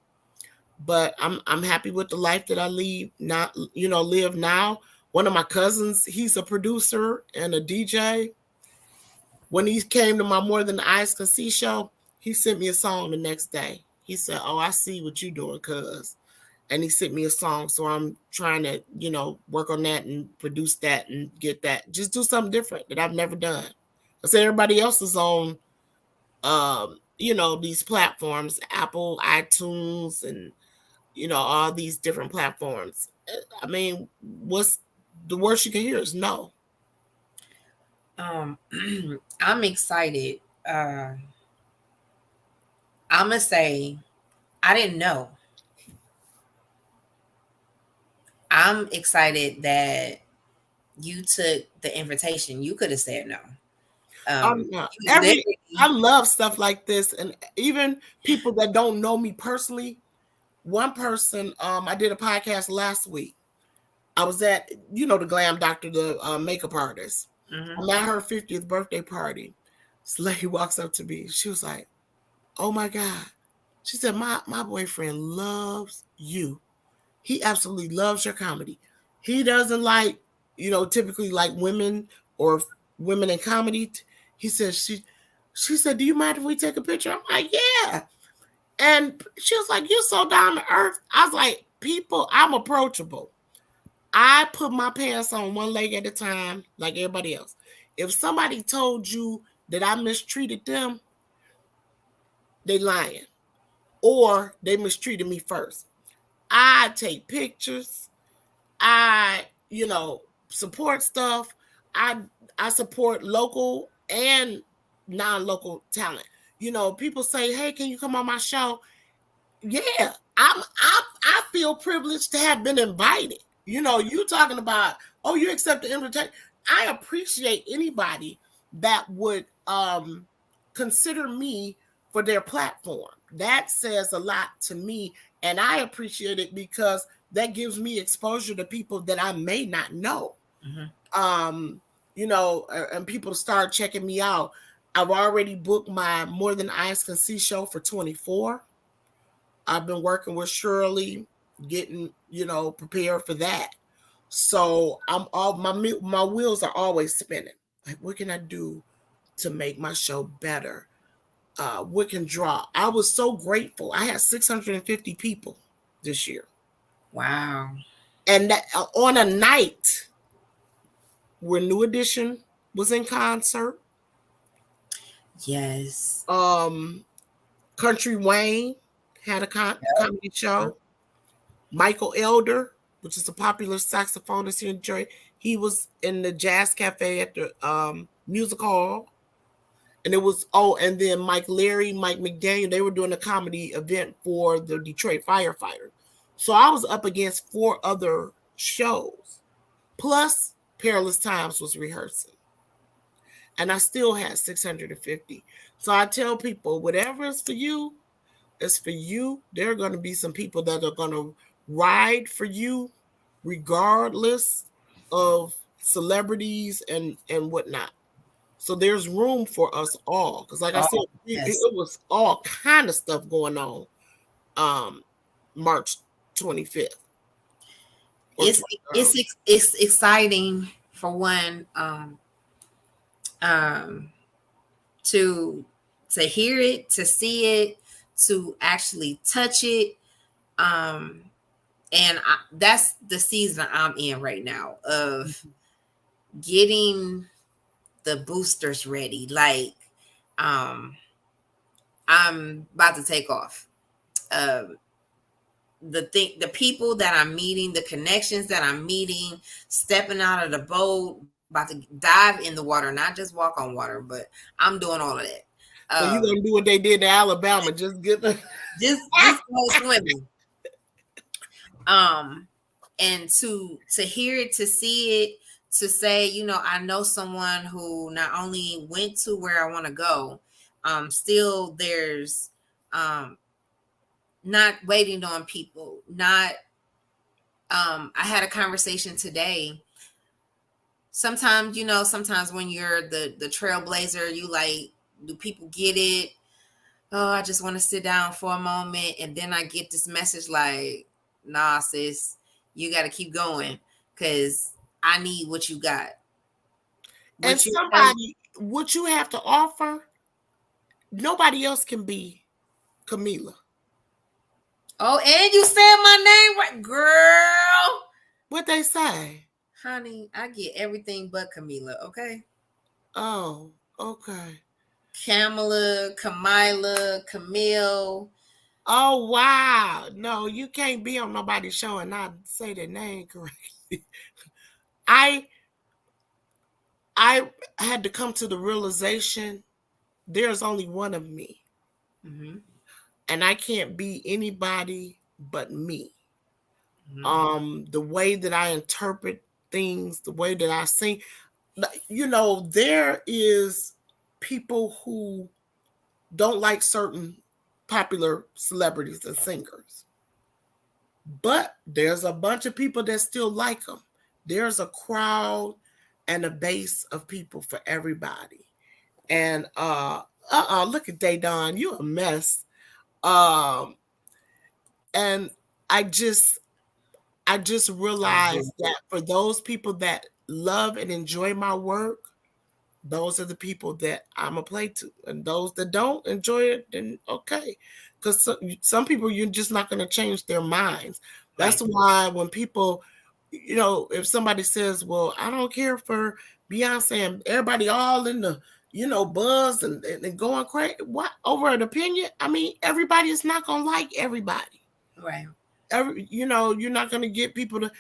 But I'm happy with the life that I live now. One of my cousins, he's a producer and a DJ. When he came to my More Than the Eyes Can See show, he sent me a song the next day. He said, "Oh, I see what you're doing, cuz." And he sent me a song. So I'm trying to, work on that and produce that and get that. Just do something different that I've never done. I said everybody else is on, these platforms, Apple, iTunes, and, all these different platforms. I mean, what's the worst you can hear is no. I'm excited. I'm going to say, I didn't know. I'm excited that you took the invitation. You could have said no. Yeah. You literally, I love stuff like this, and even people that don't know me personally. One person, I did a podcast last week. I was at, the Glam Doctor, the makeup artist. I'm at her 50th birthday party. This lady walks up to me. She was like, "Oh my God." She said, my boyfriend loves you. He absolutely loves your comedy. He doesn't like, typically like women or women in comedy. He says, she said, "Do you mind if we take a picture?" I'm like, "Yeah." And she was like, "You're so down to earth." I was like, "People, I'm approachable. I put my pants on one leg at a time, like everybody else. If somebody told you that I mistreated them, they lying, or they mistreated me first. I take pictures. I, support stuff. I I support local and non-local talent. People say, "Hey, can you come on my show?" Yeah, I feel privileged to have been invited. You talking about, oh, you accept the invitation. I appreciate anybody that would consider me for their platform. That says a lot to me, and I appreciate it because that gives me exposure to people that I may not know. And people start checking me out. I've already booked my More Than Eyes Can See show for 24. I've been working with Shirley, getting, prepared for that. So I'm all my wheels are always spinning. Like, what can I do to make my show better? What can draw? I was so grateful. I had 650 people this year. wow. And that on a night where New Edition was in concert, Yes. Country Wayne had a comedy show. Michael Elder, which is a popular saxophonist here in Detroit, he was in the Jazz Cafe at the music hall. And it was, and then Mike Leary, Mike McDaniel, they were doing a comedy event for the Detroit firefighters. So I was up against 4 other shows. Plus, Perilous Times was rehearsing. And I still had 650. So I tell people, whatever is for you, it's for you. There are going to be some people that are going to ride for you regardless of celebrities and whatnot. So there's room for us all. Because like I said, it was all kind of stuff going on March 25th. It's exciting for one, to hear it, to see it, to actually touch it. And that's the season I'm in right now of getting the boosters ready. Like, I'm about to take off. The people that I'm meeting, the connections that I'm meeting, stepping out of the boat, about to dive in the water, not just walk on water, but I'm doing all of that. So you're gonna do what they did in Alabama, just get the just go swimming. And to hear it, to see it, to say, I know someone who not only went to where I want to go, still there's not waiting on people, not I had a conversation today. Sometimes, sometimes when you're the trailblazer, you like, do people get it? Oh, I just want to sit down for a moment. And then I get this message like, nah, sis, you got to keep going because I need what you got. And what you have to offer, nobody else can be Camila. Oh, and you said my name right, girl. What they say? Honey, I get everything but Camila, okay? Oh, okay. Kamala, Camille. Oh, wow. No, you can't be on nobody's show and not say their name correctly. I had to come to the realization there's only one of me. And I can't be anybody but me. The way that I interpret things, the way that I sing. You know, there is people who don't like certain popular celebrities and singers, but there's a bunch of people that still like them. There's a crowd and a base of people for everybody. And look at Daydon, you a mess. And I just realized that for those people that love and enjoy my work, those are the people that I'm gonna play to. And those that don't enjoy it, then okay. Because some people, you're just not gonna change their minds. That's why when people, you know, if somebody says, well, I don't care for Beyonce and everybody all in the, you know, buzz and going crazy, what, over an opinion? I mean, everybody is not gonna like everybody. Right. You know, you're not gonna get people to.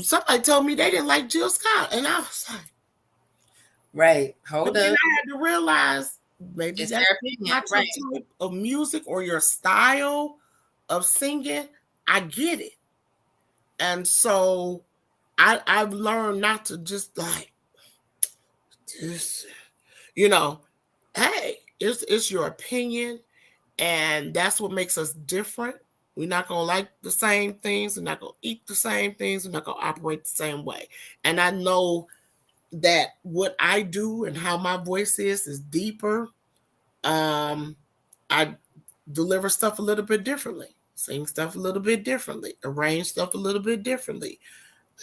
Somebody told me they didn't like Jill Scott, and I was like, right, hold up. Then I had to realize maybe it's that's not your type of music or your style of singing. I get it, and so I've learned not to just like this. You know, hey, it's your opinion, and that's what makes us different. We're not going to like the same things. We're not going to eat the same things. We're not going to operate the same way. And I know that what I do and how my voice is deeper. I deliver stuff a little bit differently, sing stuff a little bit differently, arrange stuff a little bit differently.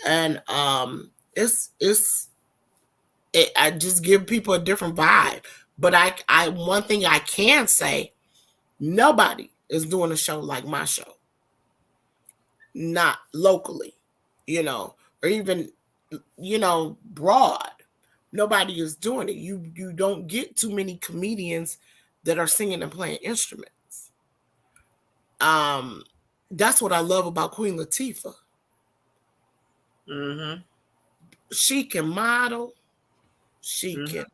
And I just give people a different vibe. But I one thing I can say, nobody is doing a show like my show. Not locally, you know, or even, you know, broad. Nobody is doing it. You don't get too many comedians that are singing and playing instruments. That's what I love about Queen Latifah. She can model. She can,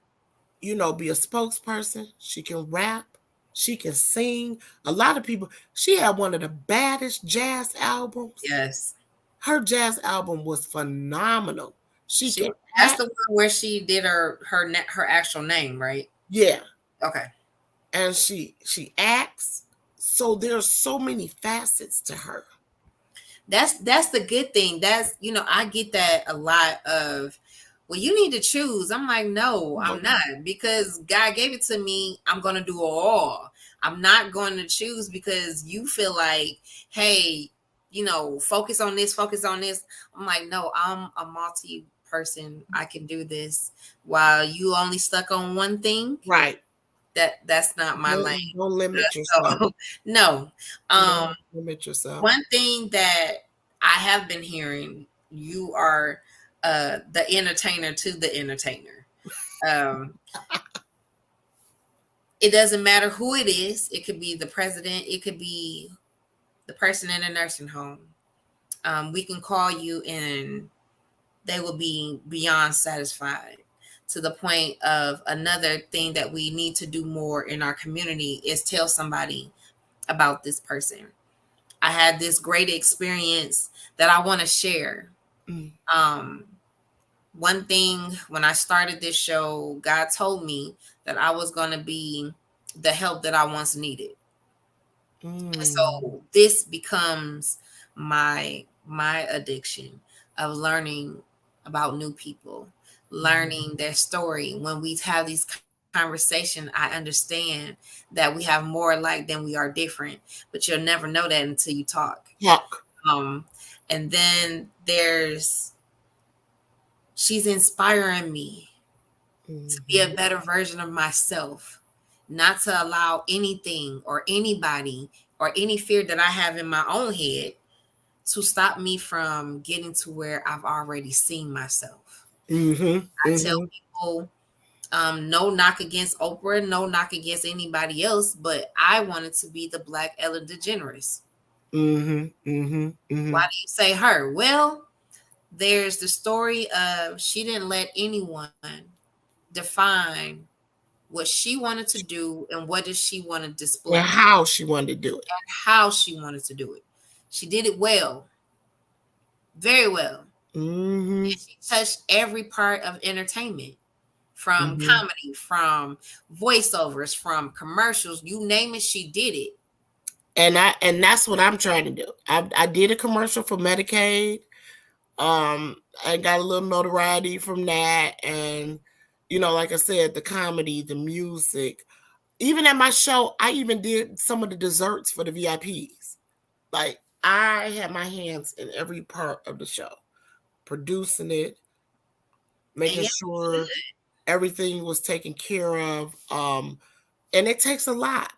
you know, be a spokesperson. She can rap. She can sing. A lot of people. She had one of the baddest jazz albums. Yes. Her jazz album was phenomenal. That's the one where she did her actual name, right? Yeah. Okay. And she acts. So there's so many facets to her. That's the good thing. That's, you know, I get that a lot of, well, you need to choose. I'm like, no, I'm not, because God gave it to me. I'm going to do it all. I'm not going to choose because you feel like, hey, you know, focus on this. I'm like, no, I'm a multi person. I can do this. While you only stuck on one thing. Right. That's not my lane. Don't limit yourself. So, no. Don't limit yourself. One thing that I have been hearing, you are the entertainer to the entertainer. It doesn't matter who it is. It could be the president. It could be the person in a nursing home. We can call you and they will be beyond satisfied, to the point of another thing that we need to do more in our community is tell somebody about this person. I had this great experience that I want to share. One thing, when I started this show, God told me that I was going to be the help that I once needed. And so this becomes my addiction of learning about new people, learning their story. When we have these conversations, I understand that we have more alike than we are different, but you'll never know that until you talk. And then she's inspiring me to be a better version of myself, not to allow anything or anybody or any fear that I have in my own head to stop me from getting to where I've already seen myself. I tell people, no knock against Oprah, no knock against anybody else, but I wanted to be the Black Ellen DeGeneres. Why do you say her? Well, there's the story of she didn't let anyone define what she wanted to do and what did she want to display. And how she wanted to do it. And how she wanted to do it. She did it well, very well. Mm-hmm. And she touched every part of entertainment, from Mm-hmm. comedy, from voiceovers, from commercials, you name it, she did it. And that's what I'm trying to do. I did a commercial for Medicaid. I got a little notoriety from that, and like I said, the comedy, the music. Even at my show, I even did some of the desserts for the VIPs. Like, I had my hands in every part of the show, producing it, making sure everything was taken care of. And it takes a lot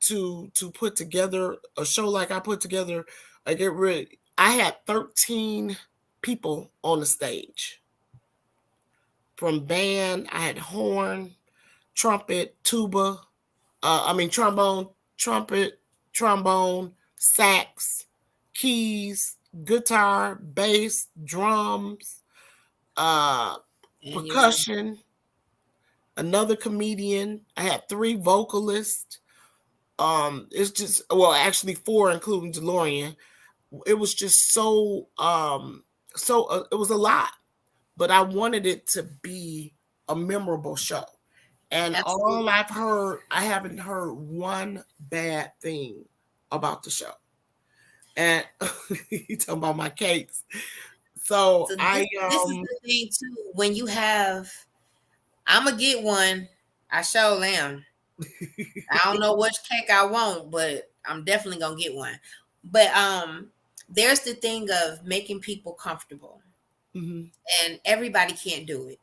to put together a show like I put together. I had 13 people on the stage. From band, I had horn, trumpet, tuba, trombone, trumpet, trombone, sax, keys, guitar, bass, drums, percussion, another comedian. I had 3 vocalists. It's just, well, actually 4, including DeLorean. It was just so it was a lot, but I wanted it to be a memorable show. And all I've heard, I haven't heard one bad thing about the show. And you talking about my cakes. So this is the thing too. When you have, I'm gonna get one. I sure am. I don't know which cake I want, but I'm definitely gonna get one. But there's the thing of making people comfortable, and everybody can't do it.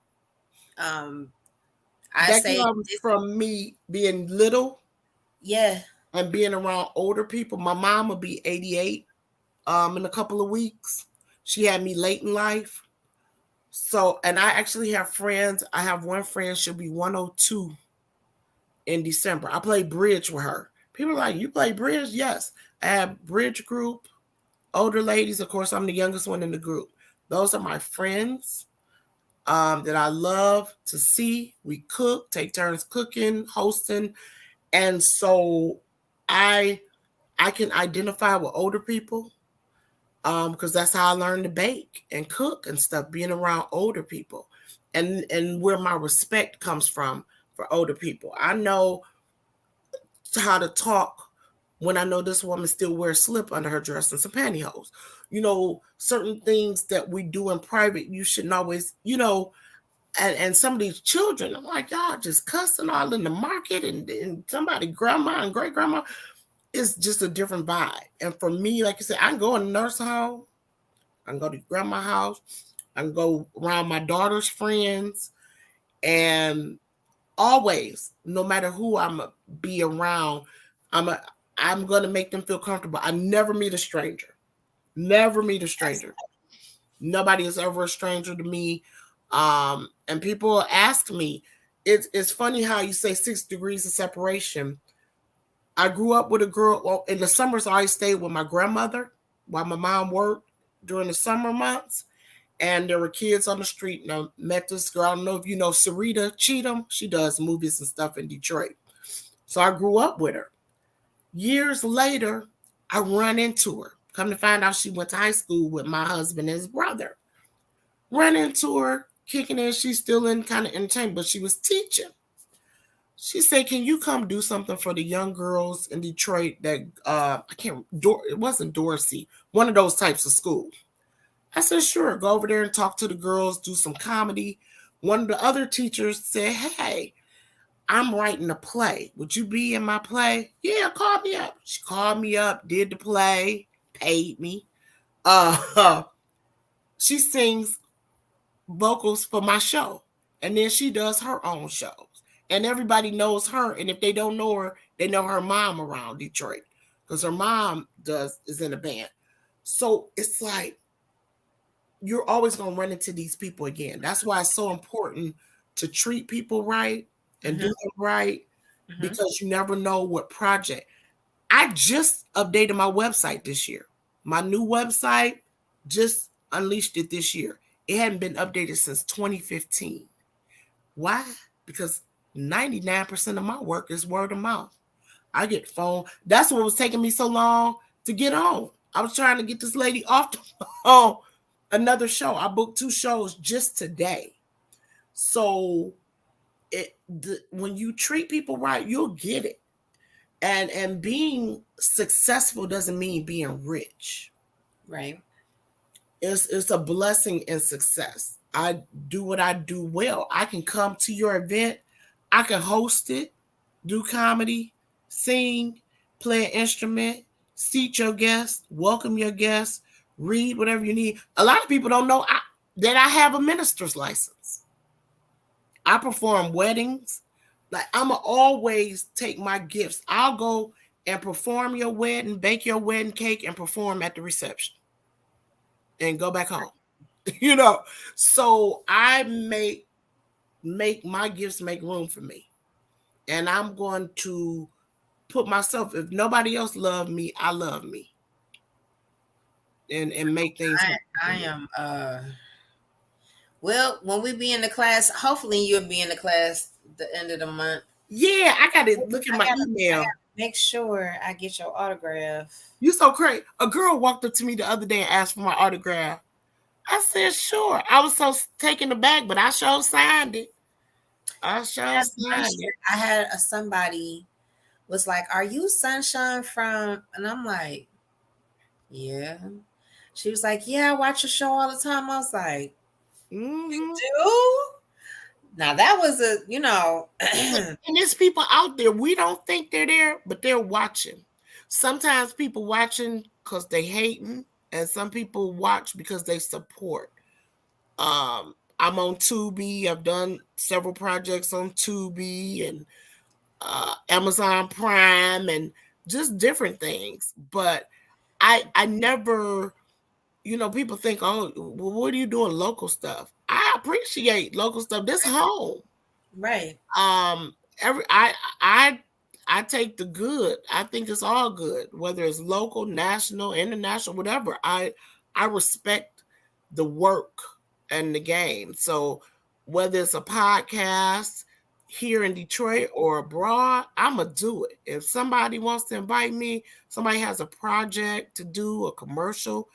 I say comes from me being little, and being around older people. My mom will be 88 in a couple of weeks. She had me late in life. So, and I actually have friends. I have one friend, she'll be 102 in December. I play bridge with her. People are like, you play bridge? Yes. I have bridge group, older ladies. Of course, I'm the youngest one in the group. Those are my friends that I love to see. We cook, take turns cooking, hosting. And so I can identify with older people because that's how I learned to bake and cook and stuff, being around older people, and where my respect comes from for older people. I know how to talk when I know this woman still wears slip under her dress and some pantyhose. Certain things that we do in private, you shouldn't always, and some of these children, I'm like, y'all just cussing all in the market, and somebody, grandma and great grandma, it's just a different vibe. And for me, like I said, I can go in a nursing home, I can go to grandma's house, I can go around my daughter's friends, and always, no matter who I'm gonna be around, I'm gonna make them feel comfortable. I never meet a stranger. Never meet a stranger. Nobody is ever a stranger to me. And people ask me, it's funny how you say 6 degrees of separation. I grew up with a girl. Well, in the summers, I stayed with my grandmother while my mom worked during the summer months. And there were kids on the street. And I met this girl. I don't know if you know Sarita Cheatham. She does movies and stuff in Detroit. So I grew up with her. Years later, I run into her. Come to find out, she went to high school with my husband and his brother. Run into her, kicking in. She's still in kind of entertainment, but she was teaching. She said, "Can you come do something for the young girls in Detroit that it wasn't Dorsey, one of those types of schools?" I said, "Sure, go over there and talk to the girls, do some comedy." One of the other teachers said, "Hey, I'm writing a play. Would you be in my play?" "Yeah, call me up." She called me up, did the play, paid me. She sings vocals for my show, and then she does her own shows. And everybody knows her. And if they don't know her, they know her mom around Detroit because her mom is in a band. So it's like, you're always going to run into these people again. That's why it's so important to treat people right and do them right, because you never know what project. I just updated my website this year. My new website, just unleashed it this year. It hadn't been updated since 2015. Why? Because 99% of my work is word of mouth. I get phone. That's what was taking me so long to get on. I was trying to get this lady off the another show. I booked 2 shows just today. So when you treat people right, you'll get it. And being successful doesn't mean being rich. Right. It's a blessing in success. I do what I do well. I can come to your event. I can host it, do comedy, sing, play an instrument, seat your guests, welcome your guests, read whatever you need. A lot of people don't know that I have a minister's license. I perform weddings. Like, I'ma always take my gifts. I'll go and perform your wedding, bake your wedding cake, and perform at the reception and go back home. You know, so I make my gifts make room for me. And I'm going to put myself, if nobody else love me, I love me. And make things I am well, when we be in the class, hopefully you'll be in the class the end of the month. Yeah, I gotta look at my email. Make sure I get your autograph. You so crazy. A girl walked up to me the other day and asked for my autograph. I said, sure. I was so taken aback, but I sure signed it. I had somebody was like, "Are you Sunshine from?" And I'm like, "Yeah." She was like, "Yeah, I watch your show all the time." I was like, "You do?" Now that was and there's people out there. We don't think they're there, but they're watching. Sometimes people watching because they hating, and some people watch because they support. I'm on Tubi. I've done several projects on Tubi and Amazon Prime and just different things. But I never, people think, oh, well, what are you doing local stuff? I appreciate local stuff. This home. Right. I take the good. I think it's all good, whether it's local, national, international, whatever. I respect the work and the game. So whether it's a podcast here in Detroit or abroad, I'm going to do it. If somebody wants to invite me, somebody has a project to do, a commercial,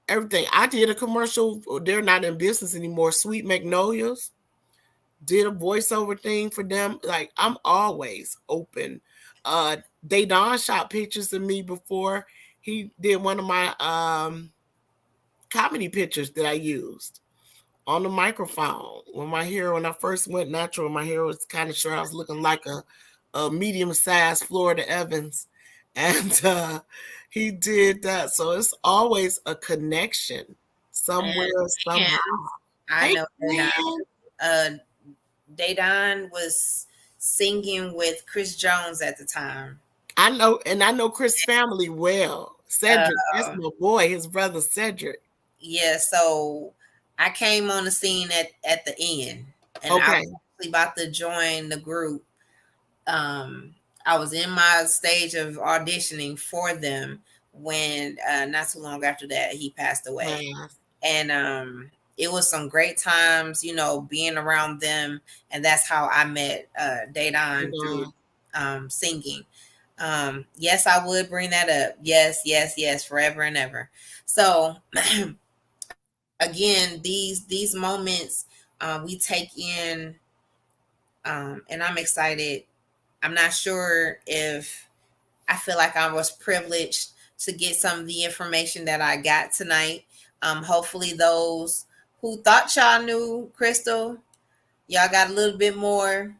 everything. I did a commercial. They're not in business anymore. Sweet Magnolias. Did a voiceover thing for them. Like, I'm always open. Daydon shot pictures of me before. He did one of my comedy pictures that I used on the microphone. When I first went natural, my hair was kind of short. I was looking like a medium-sized Florida Evans. And he did that. So it's always a connection somewhere, somehow. I know Daydon was singing with Chris Jones at the time. I know Chris' family well. Cedric, that's my boy, his brother Cedric. Yeah, so I came on the scene at the end, and I was actually about to join the group. I was in my stage of auditioning for them when not too long after that he passed away. And it was some great times, being around them, and that's how I met Daydon through singing. Yes, I would bring that up. Yes, forever and ever. So again, these moments we take in, and I'm excited. I'm not sure if I feel like I was privileged to get some of the information that I got tonight. Hopefully those who thought y'all knew Crystal, y'all got a little bit more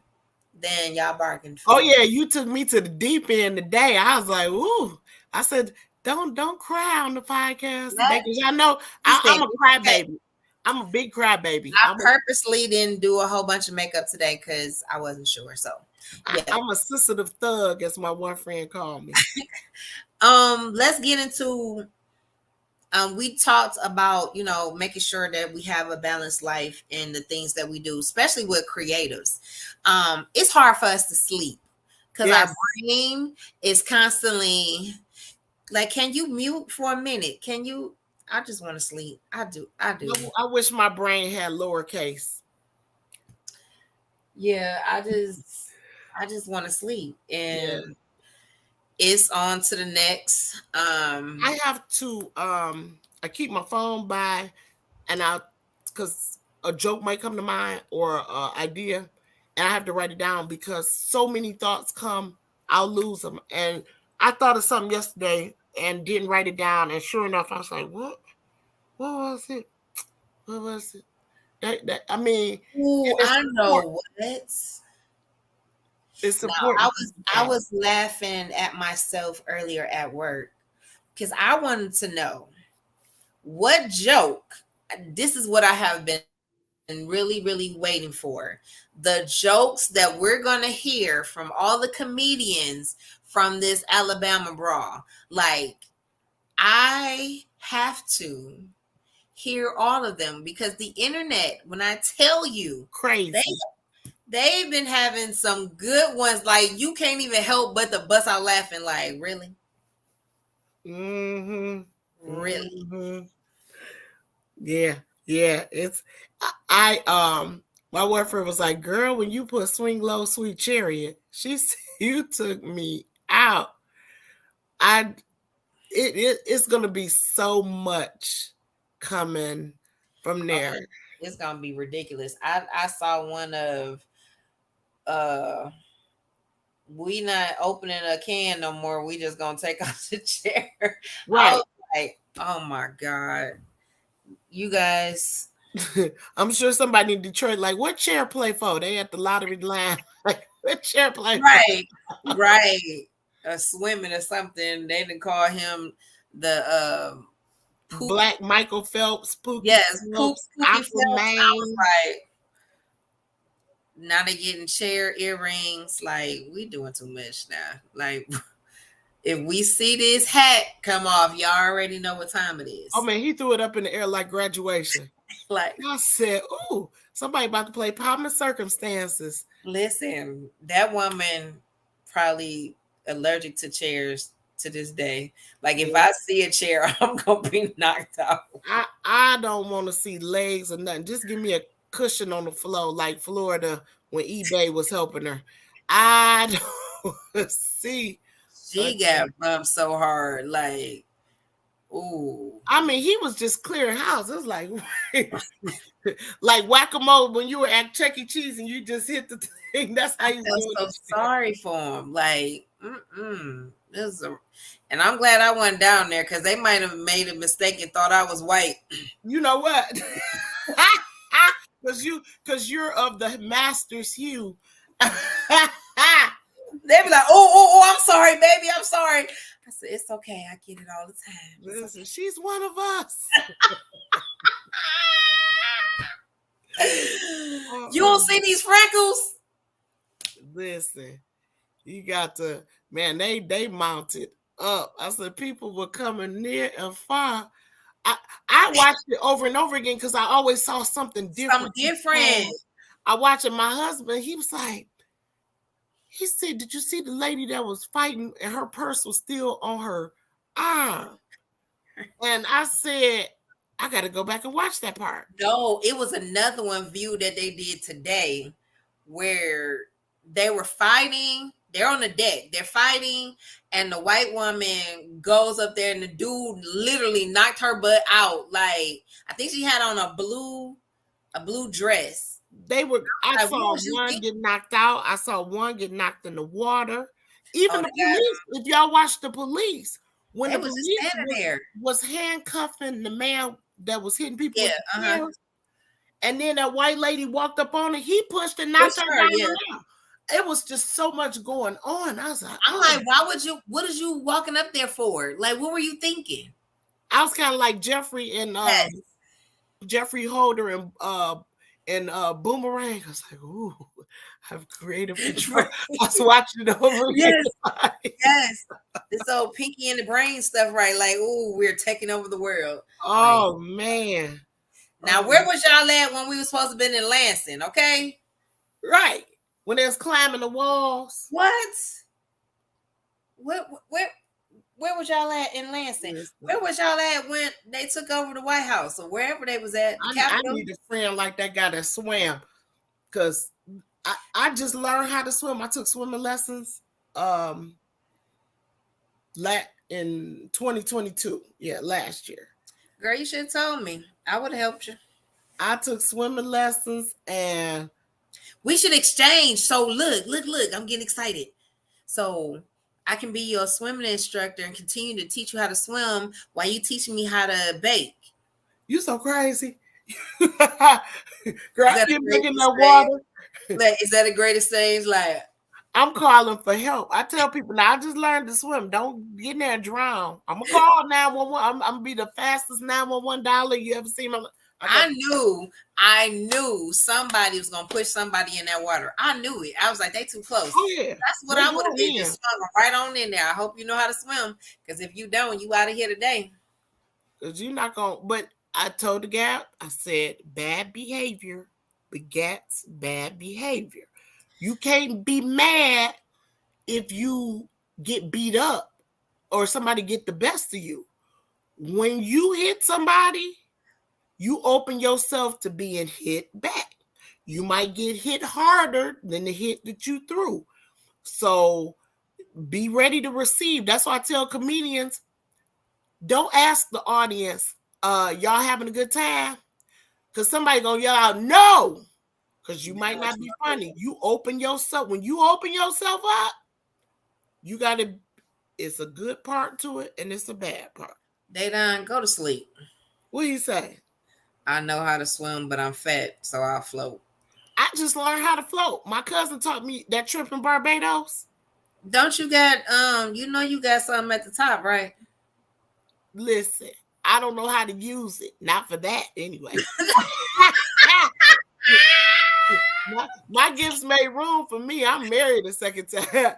than y'all bargained for. Oh yeah, you took me to the deep end today. I was like, ooh. I said, don't cry on the podcast today, because y'all know I'm a crybaby. I'm a big crybaby. I purposely didn't do a whole bunch of makeup today because I wasn't sure. So yeah. I'm a sensitive thug, as my one friend called me. Let's get into we talked about, making sure that we have a balanced life in the things that we do, especially with creatives. It's hard for us to sleep because our brain is constantly like, can you mute for a minute? Can you? I just want to sleep. I do. I wish my brain had lowercase. Yeah, I just want to sleep. And It's on to the next. I have to I keep my phone by, and I, because a joke might come to mind or an idea, and I have to write it down because so many thoughts come, I'll lose them. And I thought of something yesterday and didn't write it down, and sure enough, I was like, "What? What was it? What was it?" I mean, Ooh, and it's I important. know what. It's Now I important. was I was laughing at myself earlier at work because I wanted to know what joke. This is what I have been really, really waiting for. The jokes that we're gonna hear from all the comedians from this Alabama brawl. Like, I have to hear all of them because the internet, when I tell you, they Crazy. they've been having some good ones. Like, you can't even help but to bust out laughing. Like, really? Mm-hmm. Really? Mm-hmm. Yeah, yeah. It's I my boyfriend was like, "Girl, when you put Swing Low, Sweet Chariot," she said, "You took me out." I it's gonna be so much coming from Oh, there. it's gonna be ridiculous. I saw one of uh we not opening a can no more. We just gonna take off the chair. I Right. was like, oh my God. You guys, I'm sure somebody in Detroit like, what chair play for? They at the lottery line. Like, what chair play for? right, right. Swimming or something. They didn't call him the poop. Black Michael Phelps, Pookie Yes, Phelps, Poopy Phelps. I was Aquaman. like, now they getting chair earrings. Like, we doing too much now. Like, if we see this hat come off, y'all already know what time it Oh is. man, he threw it up in the air like graduation. Like, I said, "Ooh, somebody about to play Pomp and Circumstances." listen, that woman probably allergic to chairs to this day. Like, if I see a chair, I'm gonna be knocked out. I don't want to see legs or nothing. Just give me a cushion on the floor, like Florida when eBay was helping her. I don't want to see a She chair. got bumped so hard, like, ooh. I mean, he was just clearing house. It was like, like whack-a-mole when you were at Chuck E. Cheese and you just hit the thing. That's how I he's felt doing so the chair. sorry for him. Like, this is and I'm glad I went down there because they might have made a mistake and thought I was white. You know what? Because you're of the master's hue. They be like, oh, I'm sorry, baby, I'm sorry. I said, it's okay. I get it all the time. Listen, she's one of us. You don't see these freckles? Listen, you got to, man, they mounted up. I said people were coming near and far. I watched it over and over again because I always saw something different. Something different. I watched it. My husband, he was like, he said, "Did you see the lady that was fighting and her purse was still on her arm?" And I said, I got to go back and watch that part. No, it was another one view that they did today where they were fighting. They're on the deck. They're fighting, and the white woman goes up there, and the dude literally knocked her butt out. Like, I think she had on a blue dress. They were. I Like, saw one get knocked out. I saw one get knocked in the water. Even the police. If y'all watch the police, when the police was handcuffing the man that was hitting people, and then that white lady walked up on it, he pushed and knocked her down. It was just so much going on. I was like, I'm like, why would you? What is you walking up there for? Like, what were you thinking? I was kind of like Jeffrey and Jeffrey Holder and Boomerang. I was like, ooh, I have creative control. I was watching it over again. Yes. This old Pinky and the Brain stuff, right? Like, ooh, we're taking over the world. Oh, like, man. Now, where was y'all at when we were supposed to be in Lansing, okay? Right. When they was climbing the walls. What? Where was y'all at in Lansing? Where was y'all at when they took over the White House or wherever they was at? I need a friend like that guy that swam, because I just learned how to swim. I took swimming lessons. in 2022. Yeah, last year. Girl, you should have told me. I would have helped you. I took swimming lessons and We should exchange. So look. I'm getting excited. So I can be your swimming instructor and continue to teach you how to swim while you teaching me how to bake. you so crazy. Girl, Is that you're the making greatest that water. thing? Like, is that the greatest thing? Like, I'm calling for help. I tell people now I just learned to swim. Don't get in there and drown. I'm gonna call 911. I'm gonna be the fastest 911 dollar you ever seen. I knew somebody was gonna push somebody in that water. I knew it. I was like, they too close. Oh yeah. That's what I would have been. Just swung right on in there. I hope you know how to swim. Because if you don't, you out of here today. Because you're not gonna, but I told the guy, I said, bad behavior begets bad behavior. You can't be mad if you get beat up or somebody get the best of you. When you hit somebody, you open yourself to being hit back. You might get hit harder than the hit that you threw. So be ready to receive. That's why I tell comedians, don't ask the audience, y'all having a good time? Because somebody gonna yell out, no, because you might not be funny. You open yourself, when you open yourself up, you gotta, it's a good part to it and it's a bad part. They done go to sleep. What do you say? I know how to swim, but I'm fat, so I'll float. I just learned how to float. My cousin taught me that trip in Barbados. Don't you got you got something at the top, right? Listen, I don't know how to use it. Not for that anyway. my gifts made room for me. I'm married a second time.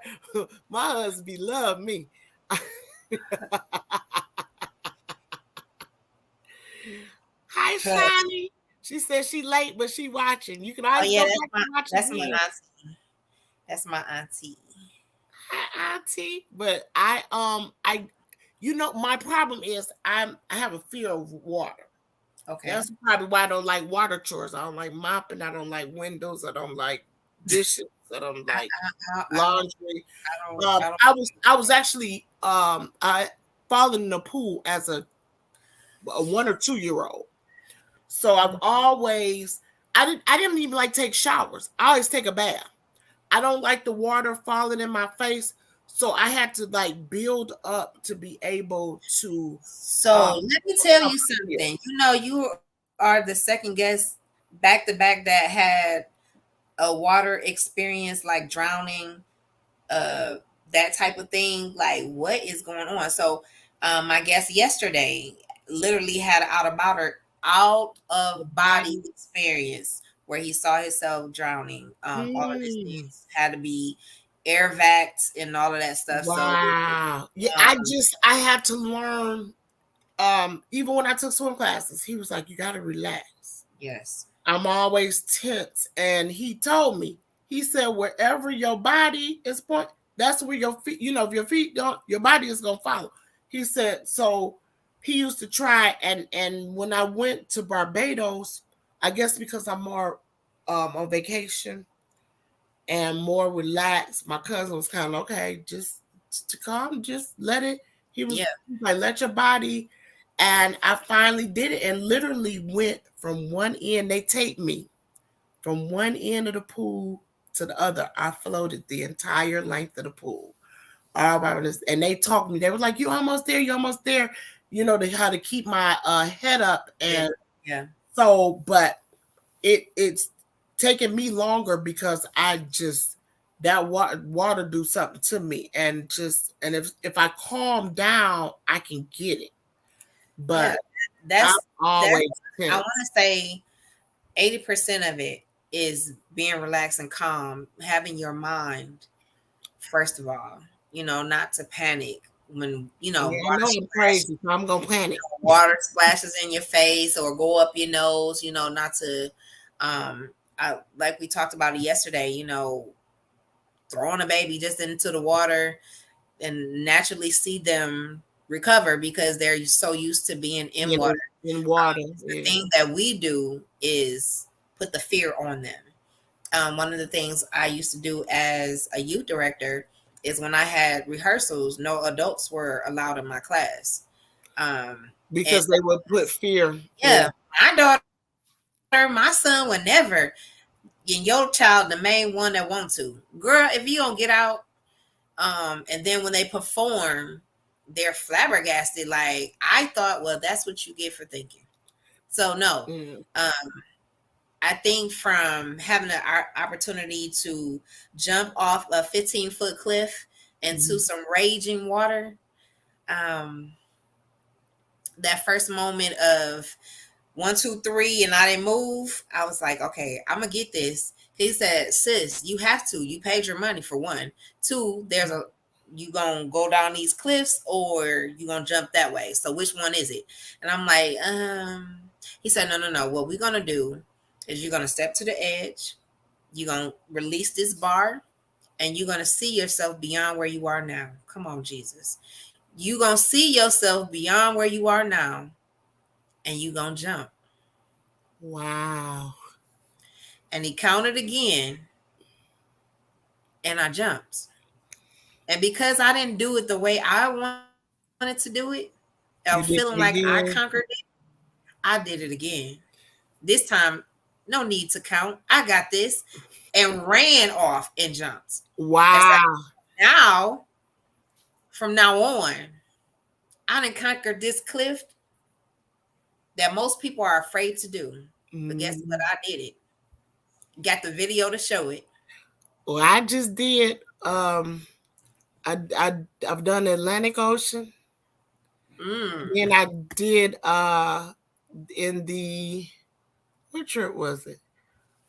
My husband love me. Hi, Shani. She said she late, but she watching. You can always go back and watch that's my auntie. That's my auntie. Hi, auntie. But my problem is I have a fear of water. Okay. That's probably why I don't like water chores. I don't like mopping. I don't like windows. I don't like dishes. I don't like laundry. I was actually I fallen in the pool as a 1 or 2 year old. So I've always I didn't even like take showers. I always take a bath. I don't like the water falling in my face. So I had to like build up to be able to. So let me tell you something. You are the second guest back to back that had a water experience, like drowning, that type of thing. Like, what is going on? So my guest yesterday literally had an out of body experience where he saw himself drowning. All of his things had to be air vacs and all of that stuff. Wow. So yeah, I had to learn. Even when I took swim classes, he was like, you gotta relax. Yes. I'm always tense. And he told me, he said, wherever your body is pointing, that's where your feet, if your feet don't, your body is gonna follow. He said, so he used to try, and when I went to Barbados, I guess because I'm more on vacation and more relaxed, my cousin was kind of okay, just to calm, just let it. He was like, let your body. And I finally did it and literally went from one end. They taped me from one end of the pool to the other. I floated the entire length of the pool. All about this. And they talked to me. They were like, you're almost there. You're almost there. How to keep my head up. And so, but it's taken me longer because that water do something to me. And if I calm down, I can get it. But I want to say 80% of it is being relaxed and calm, having your mind, first of all, not to panic when, water crazy, so I'm gonna panic. Water splashes in your face or go up your nose, not to, like we talked about it yesterday, throwing a baby just into the water and naturally see them recover because they're so used to being in water. The thing that we do is put the fear on them. One of the things I used to do as a youth director is when I had rehearsals, no adults were allowed in my class. Because they would put fear. Yeah, my daughter, my son would never. And your child, the main one that want to. Girl, if you don't get out, and then when they perform, they're flabbergasted. Like, I thought, well, that's what you get for thinking. So no. I think from having an opportunity to jump off a 15-foot cliff into some raging water, that first moment of 1, 2, 3, and I didn't move, I was like, okay, I'm gonna get this. He said, sis, you have to. You paid your money for 1. 2, you gonna go down these cliffs or you gonna jump that way. So which one is it? And I'm like, he said, no. What we're gonna do is you're gonna step to the edge, you're gonna release this bar, and you're gonna see yourself beyond where you are now. Come on, Jesus. You're gonna see yourself beyond where you are now, and you're gonna jump. Wow. And he counted again, and I jumped. And because I didn't do it the way I wanted to do it, I'm feeling like I conquered it, I did it again. This time, no need to count. I got this, and ran off and jumped. Wow. Like, now, from now on, I done conquered this cliff that most people are afraid to do. But guess what? I did it. Got the video to show it. Well, I just did. I've done the Atlantic Ocean. And I did in the, what trip was it?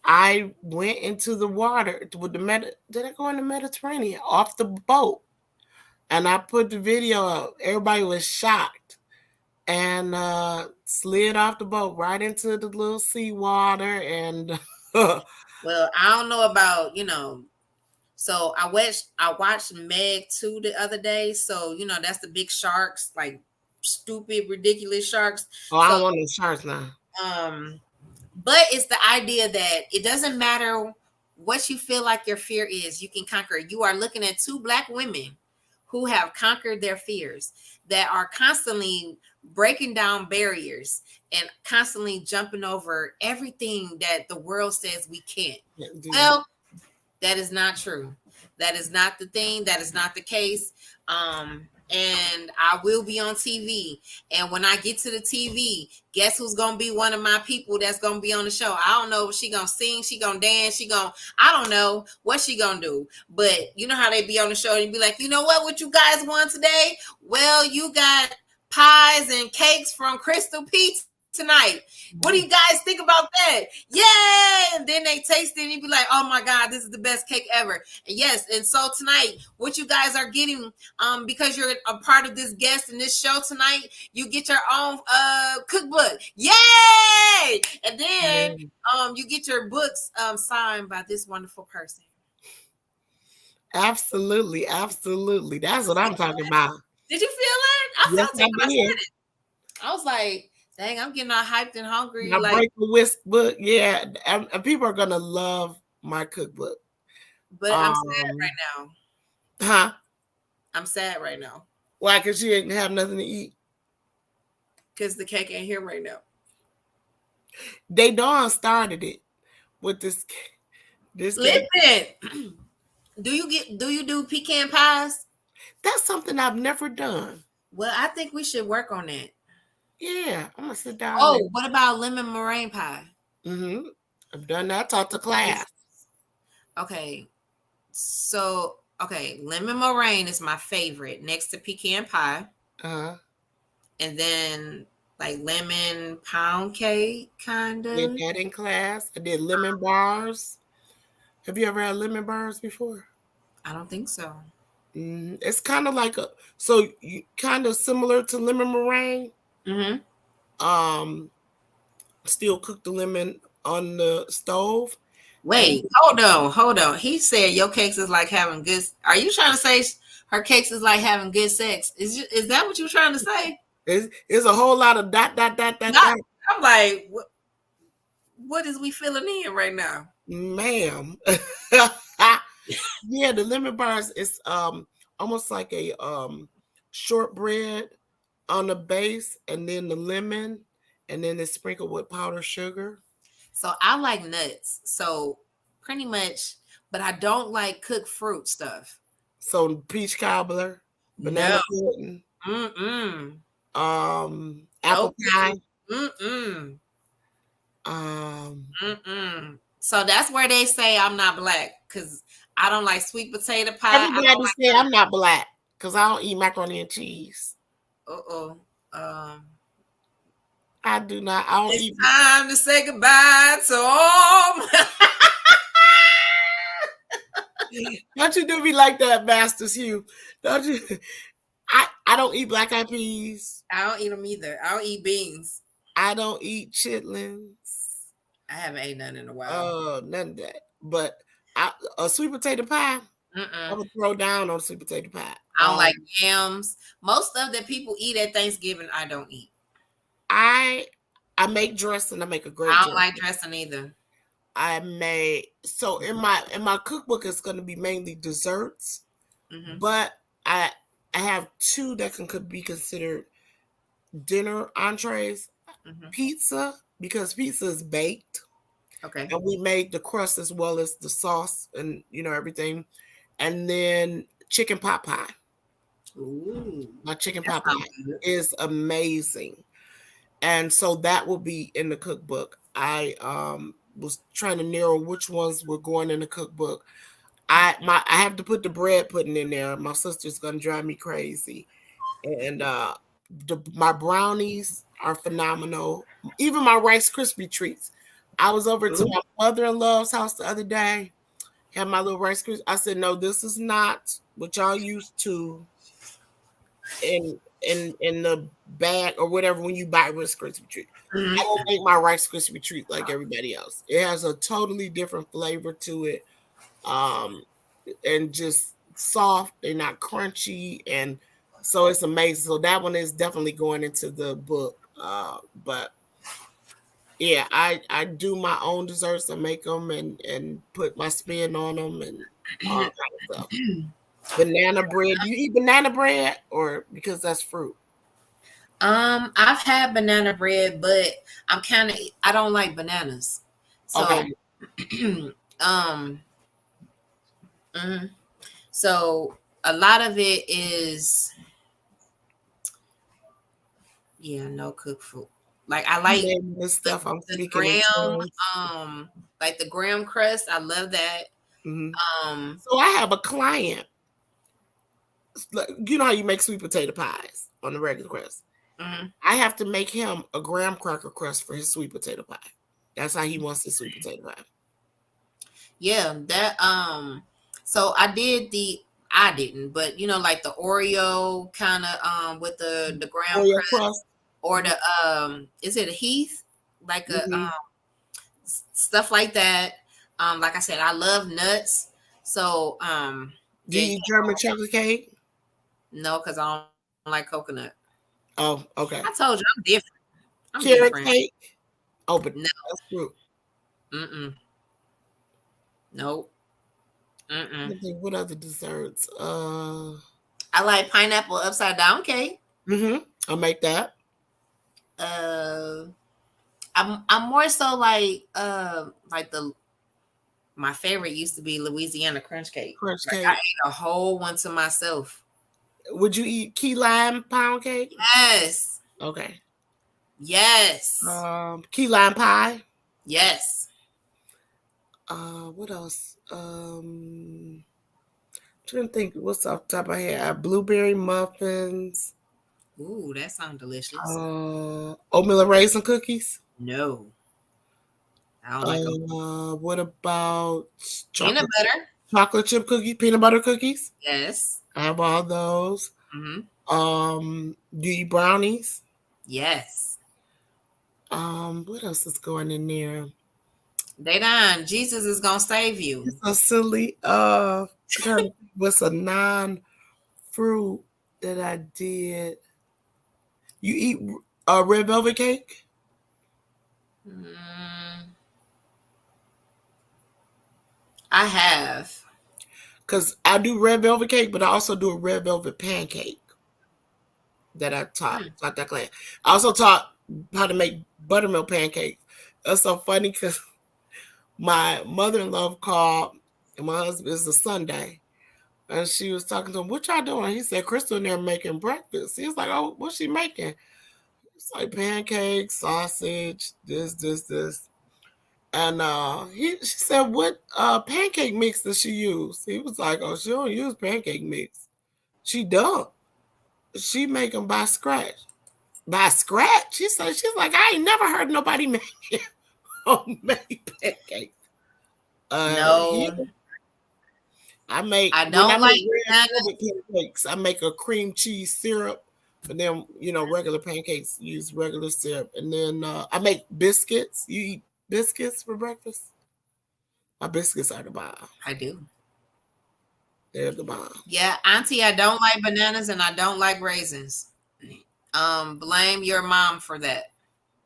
I went into the water with did I go in the Mediterranean off the boat? And I put the video up. Everybody was shocked. And slid off the boat right into the little seawater. And well, I don't know about, so I watched Meg 2 the other day. So, that's the big sharks, like stupid, ridiculous sharks. Oh, I don't want no sharks now. But it's the idea that it doesn't matter what you feel like your fear is, you can conquer it. You are looking at 2 Black women who have conquered their fears, that are constantly breaking down barriers and constantly jumping over everything that the world says we can't. Well, that is not true. That is not the thing. That is not the case. And I will be on TV. And when I get to the TV, guess who's going to be one of my people that's going to be on the show? I don't know if she going to sing, she going to dance, I don't know what she going to do. But you know how they be on the show and be like, you know what you guys want today? Well, you got pies and cakes from Crystal Pizza tonight. What do you guys think about that? Yay! And then they taste it and you be like, oh my God, this is the best cake ever. And yes, and so tonight, what you guys are getting, because you're a part of this guest in this show tonight, you get your own cookbook. Yay! And then you get your books signed by this wonderful person. Absolutely. That's what I'm talking about. Did you feel it? I felt it when I said it. I was like, dang, I'm getting all hyped and hungry. My Break the Whisk book, yeah. And people are gonna love my cookbook. But I'm sad right now. Huh? I'm sad right now. Why? Because she didn't have nothing to eat. Because the cake ain't here right now. They done started it with this. Listen, do you do pecan pies? That's something I've never done. Well, I think we should work on that. Yeah, I'm gonna sit down. Oh, what about lemon meringue pie? I've done that. Taught the class. Okay, so lemon meringue is my favorite, next to pecan pie. And then like lemon pound cake, kind of. Did that in class. I did lemon bars. Have you ever had lemon bars before? I don't think so. It's kind of like kind of similar to lemon meringue. Still cook the lemon on the stove. Wait, hold on. He said your cakes is like having good. Are you trying to say her cakes is like having good sex? Is that what you're trying to say? It's a whole lot of dot. I'm like, what is we filling in right now, ma'am? Yeah, the lemon bars is almost like a shortbread on the base, and then the lemon, and then it's sprinkled with powdered sugar. So I like nuts. So pretty much, but I don't like cooked fruit stuff. So peach cobbler, banana No. pudding, Mm-mm. apple Nope. pie, Mm-mm. um, Mm-mm. So that's where they say I'm not black because I don't like sweet potato pie. I everybody don't say I'm not black because I don't eat macaroni and cheese. like. Uh-oh. I do not. I don't It's eat. time to say goodbye to all. Don't you do me like that, Masters Hugh? Don't you? I don't eat black eyed peas. I don't eat them either. I don't eat beans. I don't eat chitlins. I haven't ate none in a while. None of that. But a sweet potato pie, I Mm-mm. would throw down on sweet potato pie. I don't like yams. Most of that people eat at Thanksgiving, I don't eat. I make dressing. I make a great. I don't like dressing either. I made so in my cookbook it's going to be mainly desserts, but I have two that could be considered dinner entrees. Pizza, because pizza is baked. Okay. And we made the crust as well as the sauce and everything. And then chicken pot pie. Ooh, my chicken pot pie is amazing. And so that will be in the cookbook. I was trying to narrow which ones were going in the cookbook. I have to put the bread pudding in there. My sister's gonna drive me crazy. And my brownies are phenomenal. Even my Rice Krispie treats. I was over to my mother-in-law's house the other day. Had my little Rice Krispie. I said, no, this is not what y'all used to in the bag or whatever when you buy Rice Krispie treat. I don't make my Rice Krispie treat like everybody else. It has a totally different flavor to it. And just soft. They're not crunchy, and so it's amazing. So that one is definitely going into the book. But yeah, I do my own desserts and make them and put my spin on them and all kind of stuff. Banana bread. Do you eat banana bread or because that's fruit? I've had banana bread, but I don't like bananas. So Okay. So a lot of it is no cooked food. Like I like this stuff. I'm the speaking graham, like the graham crust. I love that. So I have a client. You know how you make sweet potato pies on the regular crust. I have to make him a graham cracker crust for his sweet potato pie. That's how he wants his sweet potato pie. Yeah, that so I didn't, but like the Oreo kind of with the graham crust or the is it a Heath? Like a stuff like that. Like I said, I love nuts. So do you eat German chocolate cake? No, because I don't like coconut. Oh, okay. I told you I'm different. Carrot cake? Oh, but no. That's fruit. Nope. What other desserts? I like pineapple upside down cake. I'll make that. I'm more so like my favorite used to be Louisiana crunch cake. I ate a whole one to myself. Would you eat key lime pound cake? Yes. Okay. Yes. Key lime pie? Yes. What else? Trying to think what's off the top of my head. Blueberry muffins. Ooh, that sounds delicious. Oatmeal and raisin cookies? No. I don't like them. What about peanut butter? Chocolate chip cookies, peanut butter cookies? Yes. I have all those. Do you eat brownies? Yes. What else is going in there? They done. Jesus is gonna save you. It's a silly what's a non-fruit that I did? You eat red velvet cake? I have. because I do red velvet cake, but I also do a red velvet pancake that I taught that class. I also taught how to make buttermilk pancakes. That's so funny because my mother-in-law called, and my husband is a Sunday, and she was talking to him. What y'all doing? He said, Crystal and they're making breakfast. He was like, oh, what's she making? It's like pancakes, sausage, this. And she said, what pancake mix does she use? He was like, oh, she don't use pancake mix. She don't. She make them by scratch. By scratch? She's like, I ain't never heard nobody make homemade pancakes. No. I don't like pancakes. I make a cream cheese syrup, but then regular pancakes use regular syrup, and then I make biscuits. You eat biscuits for breakfast? My biscuits are the bomb. I do. They're the bomb. Yeah, Auntie, I don't like bananas and I don't like raisins. Blame your mom for that.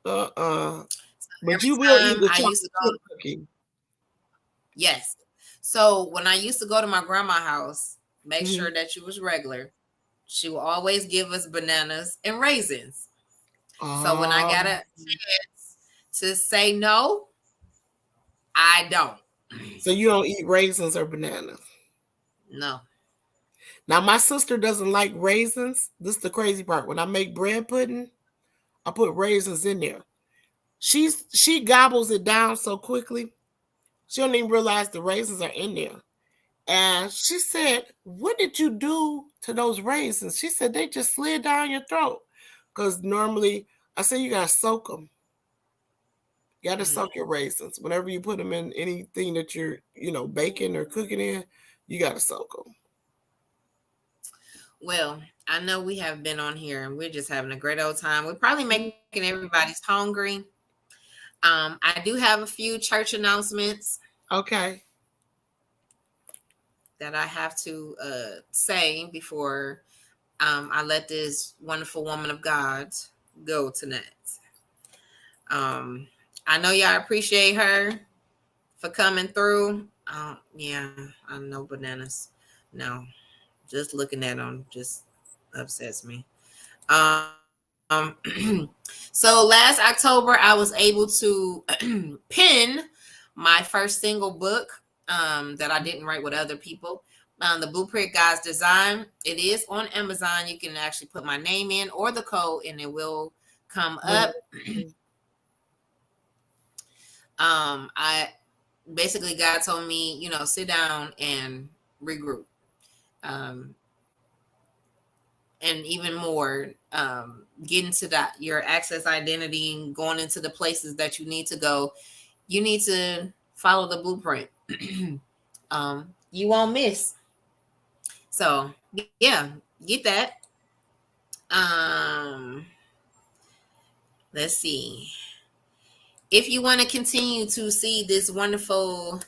So but you will eat the chocolate cookie. Yes. So when I used to go to my grandma's house, make sure that she was regular. She will always give us bananas and raisins. So when I got a chance to say no, I don't. So you don't eat raisins or bananas? No. Now my sister doesn't like raisins. This is the crazy part. When I make bread pudding, I put raisins in there. She gobbles it down so quickly. She don't even realize the raisins are in there. And she said, what did you do to those raisins? She said, they just slid down your throat. Because normally, I say you got to soak them. You got to soak your raisins. Whenever you put them in anything that you're, baking or cooking in, you got to soak them. Well, I know we have been on here and we're just having a great old time. We're probably making everybody's hungry. I do have a few church announcements. Okay. That I have to say before I let this wonderful woman of God go tonight. I know y'all appreciate her for coming through. Yeah, I know bananas. No, just looking at them just upsets me. So last October, I was able to pin my first single book that I didn't write with other people. The Blueprint God's Design. It is on Amazon. You can actually put my name in or the code and it will come up. I basically, God told me, sit down and regroup. And even more, get into your access identity and going into the places that you need to go. You need to follow the blueprint. You won't miss. So yeah, get that. Let's see. If you want to continue to see this wonderful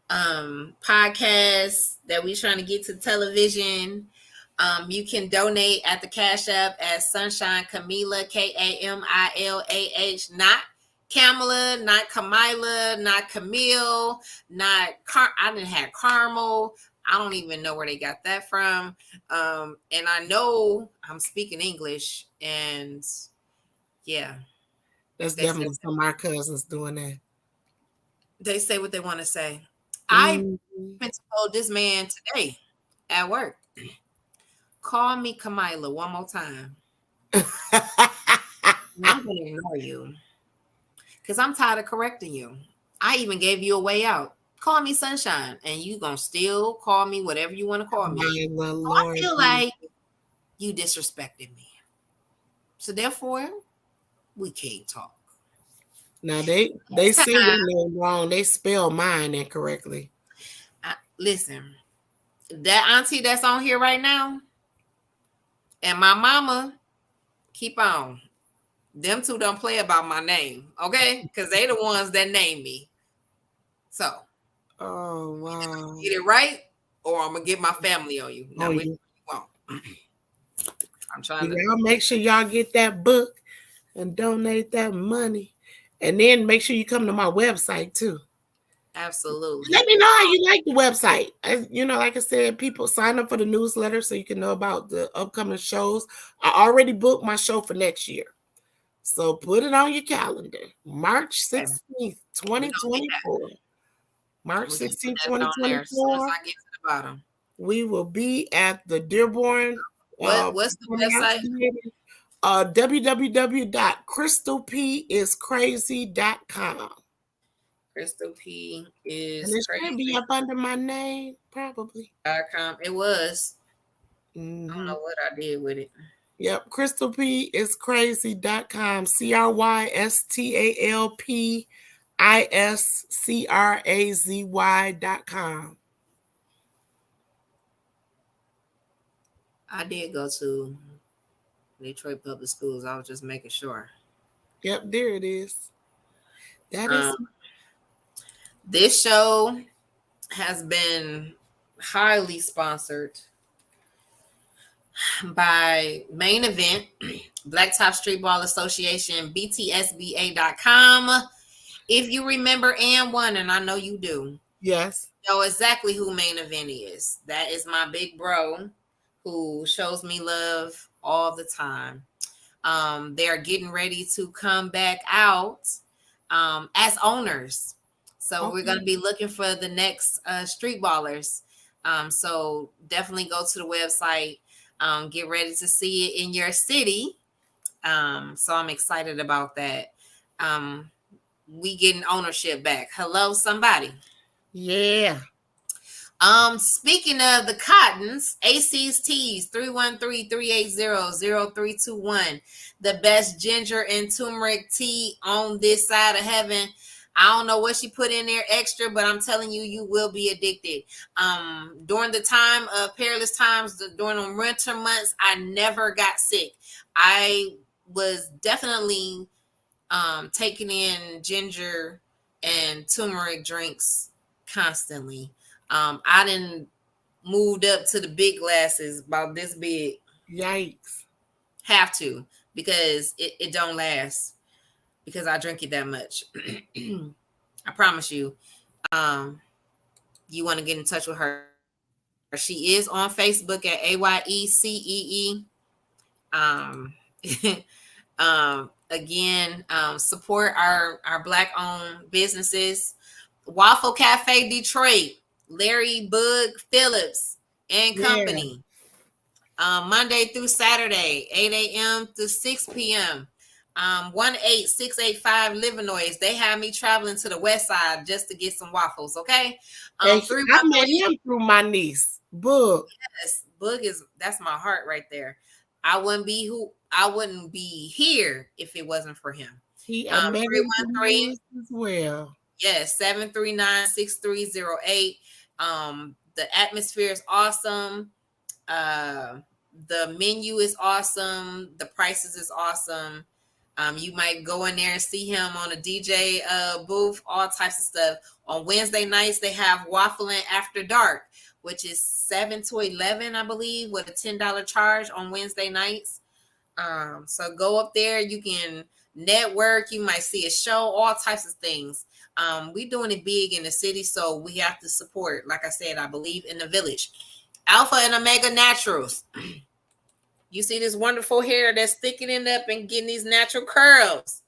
podcast that we're trying to get to television, you can donate at the Cash App at Sunshine Camila, Kamilah, not Kamala, not Kamila, not Camille, not I didn't have Caramel. I don't even know where they got that from. And I know I'm speaking English, and yeah. That's definitely some of my cousins doing that. They say what they want to say. I told this man today at work, call me Kamila one more time. I'm going to ignore you because I'm tired of correcting you. I even gave you a way out. Call me Sunshine, and you going to still call me whatever you want to call me. So I feel like you disrespected me. So therefore, we can't talk. Now they say your name wrong. They spell mine incorrectly. Listen, that auntie that's on here right now, and my mama, keep on. Them two don't play about my name, okay? Because they the ones that named me. So, oh wow, get it right, or I'm gonna get my family on you. No, you won't. I'm trying to. Y'all make sure y'all get that book and donate that money, and then make sure you come to my website too. Absolutely. Let me know how you like the website. Like I said, people sign up for the newsletter so you can know about the upcoming shows. I already booked my show for next year. So put it on your calendar. March 16th, 2024. March 16th, 2024. I get to the bottom. We will be at the Dearborn. What's the website? www.crystalpiscrazy.com. Crystal P is And it crazy. should be up under my name, probably. .com. It was. Mm-hmm. I don't know what I did with it. Yep, crystalpiscrazy.com. crystalpiscrazy.com. I did go to Detroit Public Schools. I was just making sure. Yep, there it is. That is. This show has been highly sponsored by Main Event, Blacktop Streetball Association, BTSBA.com. If you remember AND1, and I know you do, yes, know exactly who Main Event is. That is my big bro who shows me love all the time. They're getting ready to come back out as owners. So we're going to be looking for the next Street Ballers. So definitely go to the website. Get ready to see it in your city. So I'm excited about that. We getting ownership back. Hello, somebody. Yeah. Speaking of the Cottons, AC's Teas, 313-380-0321. The best ginger and turmeric tea on this side of heaven. I don't know what she put in there extra, but I'm telling you, you will be addicted. During the time of perilous times, during the winter months, I never got sick. I was definitely taking in ginger and turmeric drinks constantly. I didn't moved up to the big glasses about this big. Yikes. Have to, because it don't last, because I drink it that much. I promise you. You want to get in touch with her. She is on Facebook at AYECEE. Again, support our Black-owned businesses. Waffle Cafe Detroit, Larry Bug Phillips and Company. Monday through Saturday, 8 a.m. to 6 p.m. 18685 Livernois. They have me traveling to the west side just to get some waffles, okay? I met him through my niece, Bug. Yes, Bug that's my heart right there. I wouldn't be here if it wasn't for him. He 313 as well. Yes, 739-6308. The atmosphere is awesome. The menu is awesome. The prices is awesome. You might go in there and see him on a DJ booth, all types of stuff. On Wednesday nights, they have Waffling After Dark, which is 7 to 11, I believe, with a $10 charge on Wednesday nights. So go up there. You can network. You might see a show, all types of things. We doing it big in the city, so we have to support. Like I said, I believe in the village. Alpha and Omega Naturals. You see this wonderful hair that's thickening up and getting these natural curls.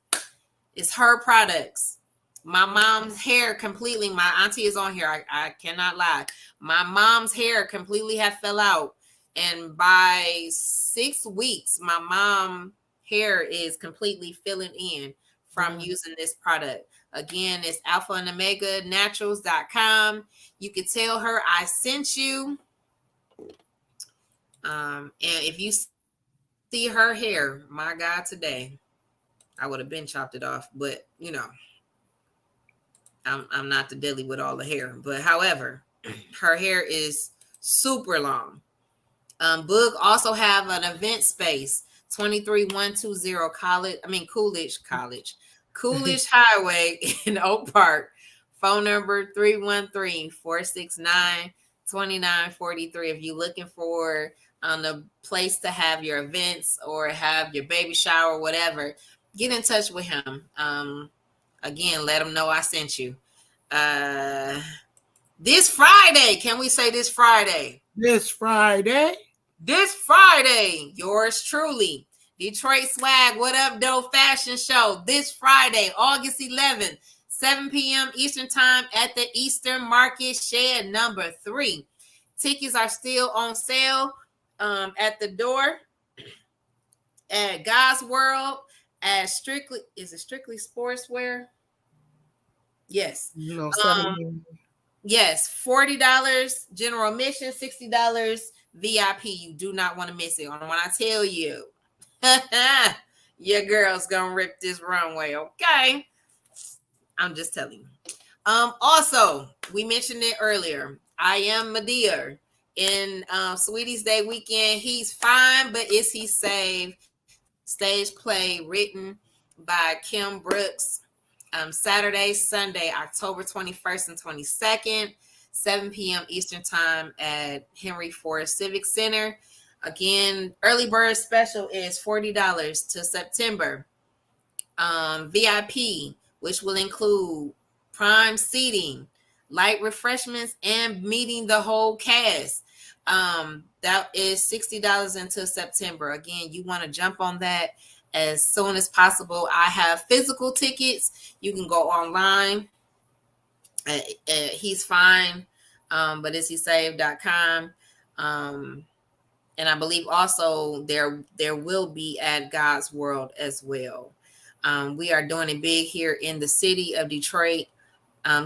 It's her products. My mom's hair completely, my auntie is on here. I cannot lie. My mom's hair completely had fell out. And by 6 weeks, my mom's hair is completely filling in from using this product. Again, it's Alpha and Omega Naturals.com. You can tell her I sent you. And if you see her hair, my God, today, I would have been chopped it off. But, you know, I'm not the dilly with all the hair. But, however, her hair is super long. Boog also have an event space, 23120 Coolidge Highway in Oak Park. Phone number 313-469-2943. If you're looking for a place to have your events or have your baby shower, whatever, get in touch with him. Again, let him know I sent you. This Friday. Can we say this Friday? This Friday. This Friday, yours truly, Detroit Swag, What Up Doe Fashion Show. This Friday, August 11th, 7 p.m. Eastern Time at the Eastern Market Shed number 3. Tickets are still on sale at the door at God's World at Strictly. Is it Strictly Sportswear? Yes. No, yes, $40 general admission, $60 VIP. You do not want to miss it. When I tell you, your girl's gonna rip this runway, okay? I'm just telling you. Also, we mentioned it earlier. I Am Medea in Sweeties Day weekend. He's fine, but is he saved? Stage play written by Kim Brooks. Saturday, Sunday, October 21st and 22nd, 7 p.m. Eastern Time at Henry Ford Civic Center. Again, early bird special is $40 to September. VIP, which will include prime seating, light refreshments, and meeting the whole cast. That is $60 until September. Again, you want to jump on that as soon as possible. I have physical tickets. You can go online. He's fine, but is he saved.com. And I believe also there will be at God's World as well. We are doing it big here in the city of Detroit.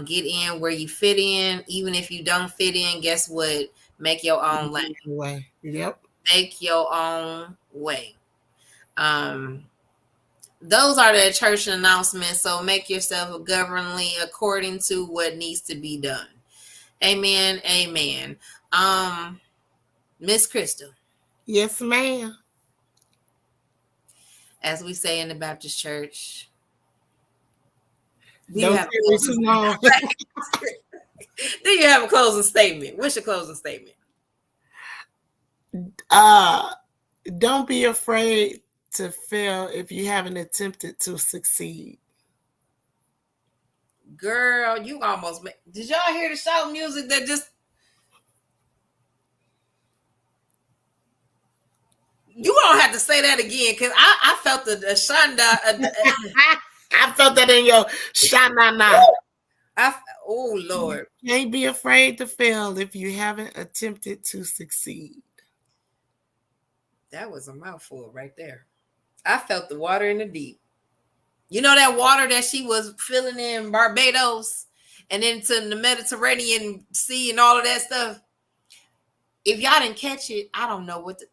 Get in where you fit in. Even if you don't fit in, guess what? Make your own lane. Yep. Make your own way. Those are the church announcements. So make yourself governly according to what needs to be done. Amen. Amen. Miss Crystal. Yes, ma'am. As we say in the Baptist church, do you have a closing statement? What's your closing statement? Don't be afraid to fail if you haven't attempted to succeed. Girl, you almost made. Did y'all hear the shout music that just? You don't have to say that again, because I felt the shanda. I felt that in your shana. Oh Lord! You can't be afraid to fail if you haven't attempted to succeed. That was a mouthful right there. I felt the water in the deep. You know that water that she was filling in Barbados and into the Mediterranean Sea and all of that stuff. If y'all didn't catch it, I don't know what to.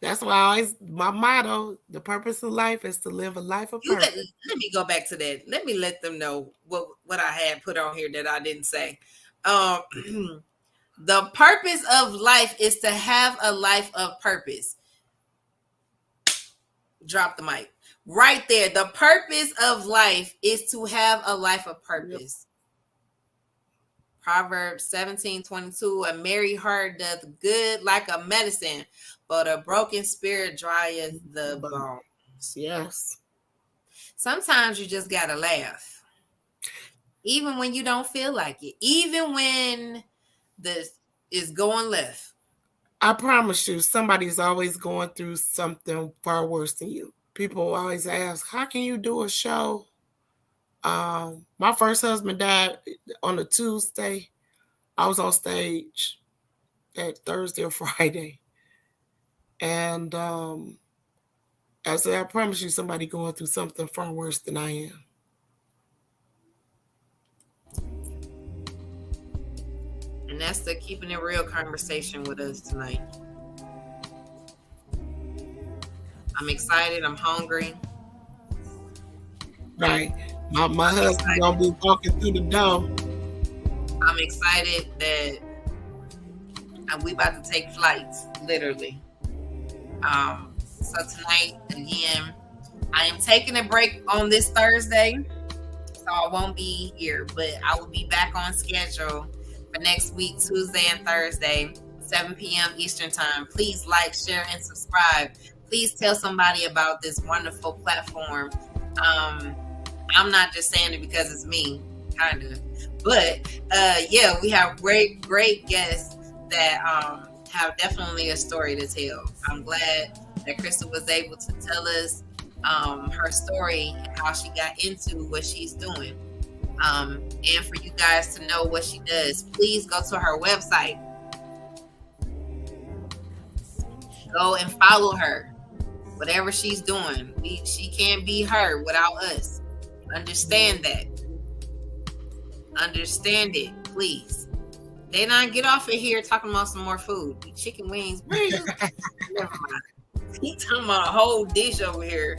That's why my motto, the purpose of life is to live a life of purpose. Let me go back to that. Let me let them know what I had put on here that I didn't say. The purpose of life is to have a life of purpose. Drop the mic. Right there. The purpose of life is to have a life of purpose. Yep. Proverbs 17:22. A merry heart doth good like a medicine, but a broken spirit drieth the bones. Yes. Sometimes you just gotta laugh. Even when you don't feel like it. Even when this is going left. I promise you, somebody's always going through something far worse than you. People always ask, how can you do a show? My first husband died on a Tuesday. I was on stage that Thursday or Friday. And I said, I promise you, somebody going through something far worse than I am. And that's the keeping it real conversation with us tonight. I'm excited. I'm hungry. Right. My husband's gonna be walking through the door. I'm excited that we about to take flights, literally. So tonight, again, I am taking a break on this Thursday, so I won't be here, but I will be back on schedule for next week, Tuesday and Thursday, 7 p.m. Eastern Time. Please like, share, and subscribe. Please tell somebody about this wonderful platform. I'm not just saying it because it's me, kind of. But yeah, we have great guests that have definitely a story to tell. I'm glad that Crystal was able to tell us her story and how she got into what she's doing. And for you guys to know what she does, please go to her website. Go and follow her. Whatever she's doing, she can't be her without us. Understand that. Understand it, please. They not get off of here talking about some more food. Chicken wings. Never mind. He talking about a whole dish over here.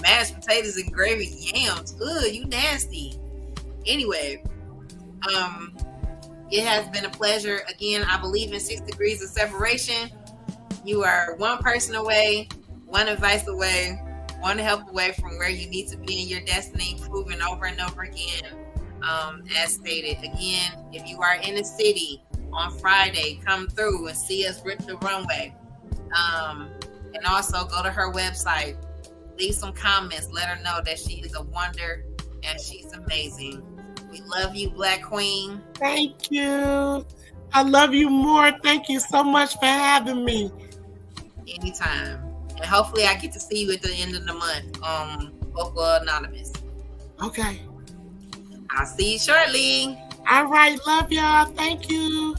Mashed potatoes and gravy, yams. Ugh, you nasty. Anyway, it has been a pleasure. Again, I believe in 6 degrees of separation. You are one person away, one advice away, one help away from where you need to be in your destiny, proven over and over again. As stated, again, if you are in the city on Friday, come through and see us rip the runway. And also go to her website, leave some comments, let her know that she is a wonder and she's amazing. We love you, Black Queen. Thank you. I love you more. Thank you so much for having me. Anytime. And hopefully I get to see you at the end of the month on Vocal Anonymous. Okay. I'll see you shortly. All right. Love y'all. Thank you.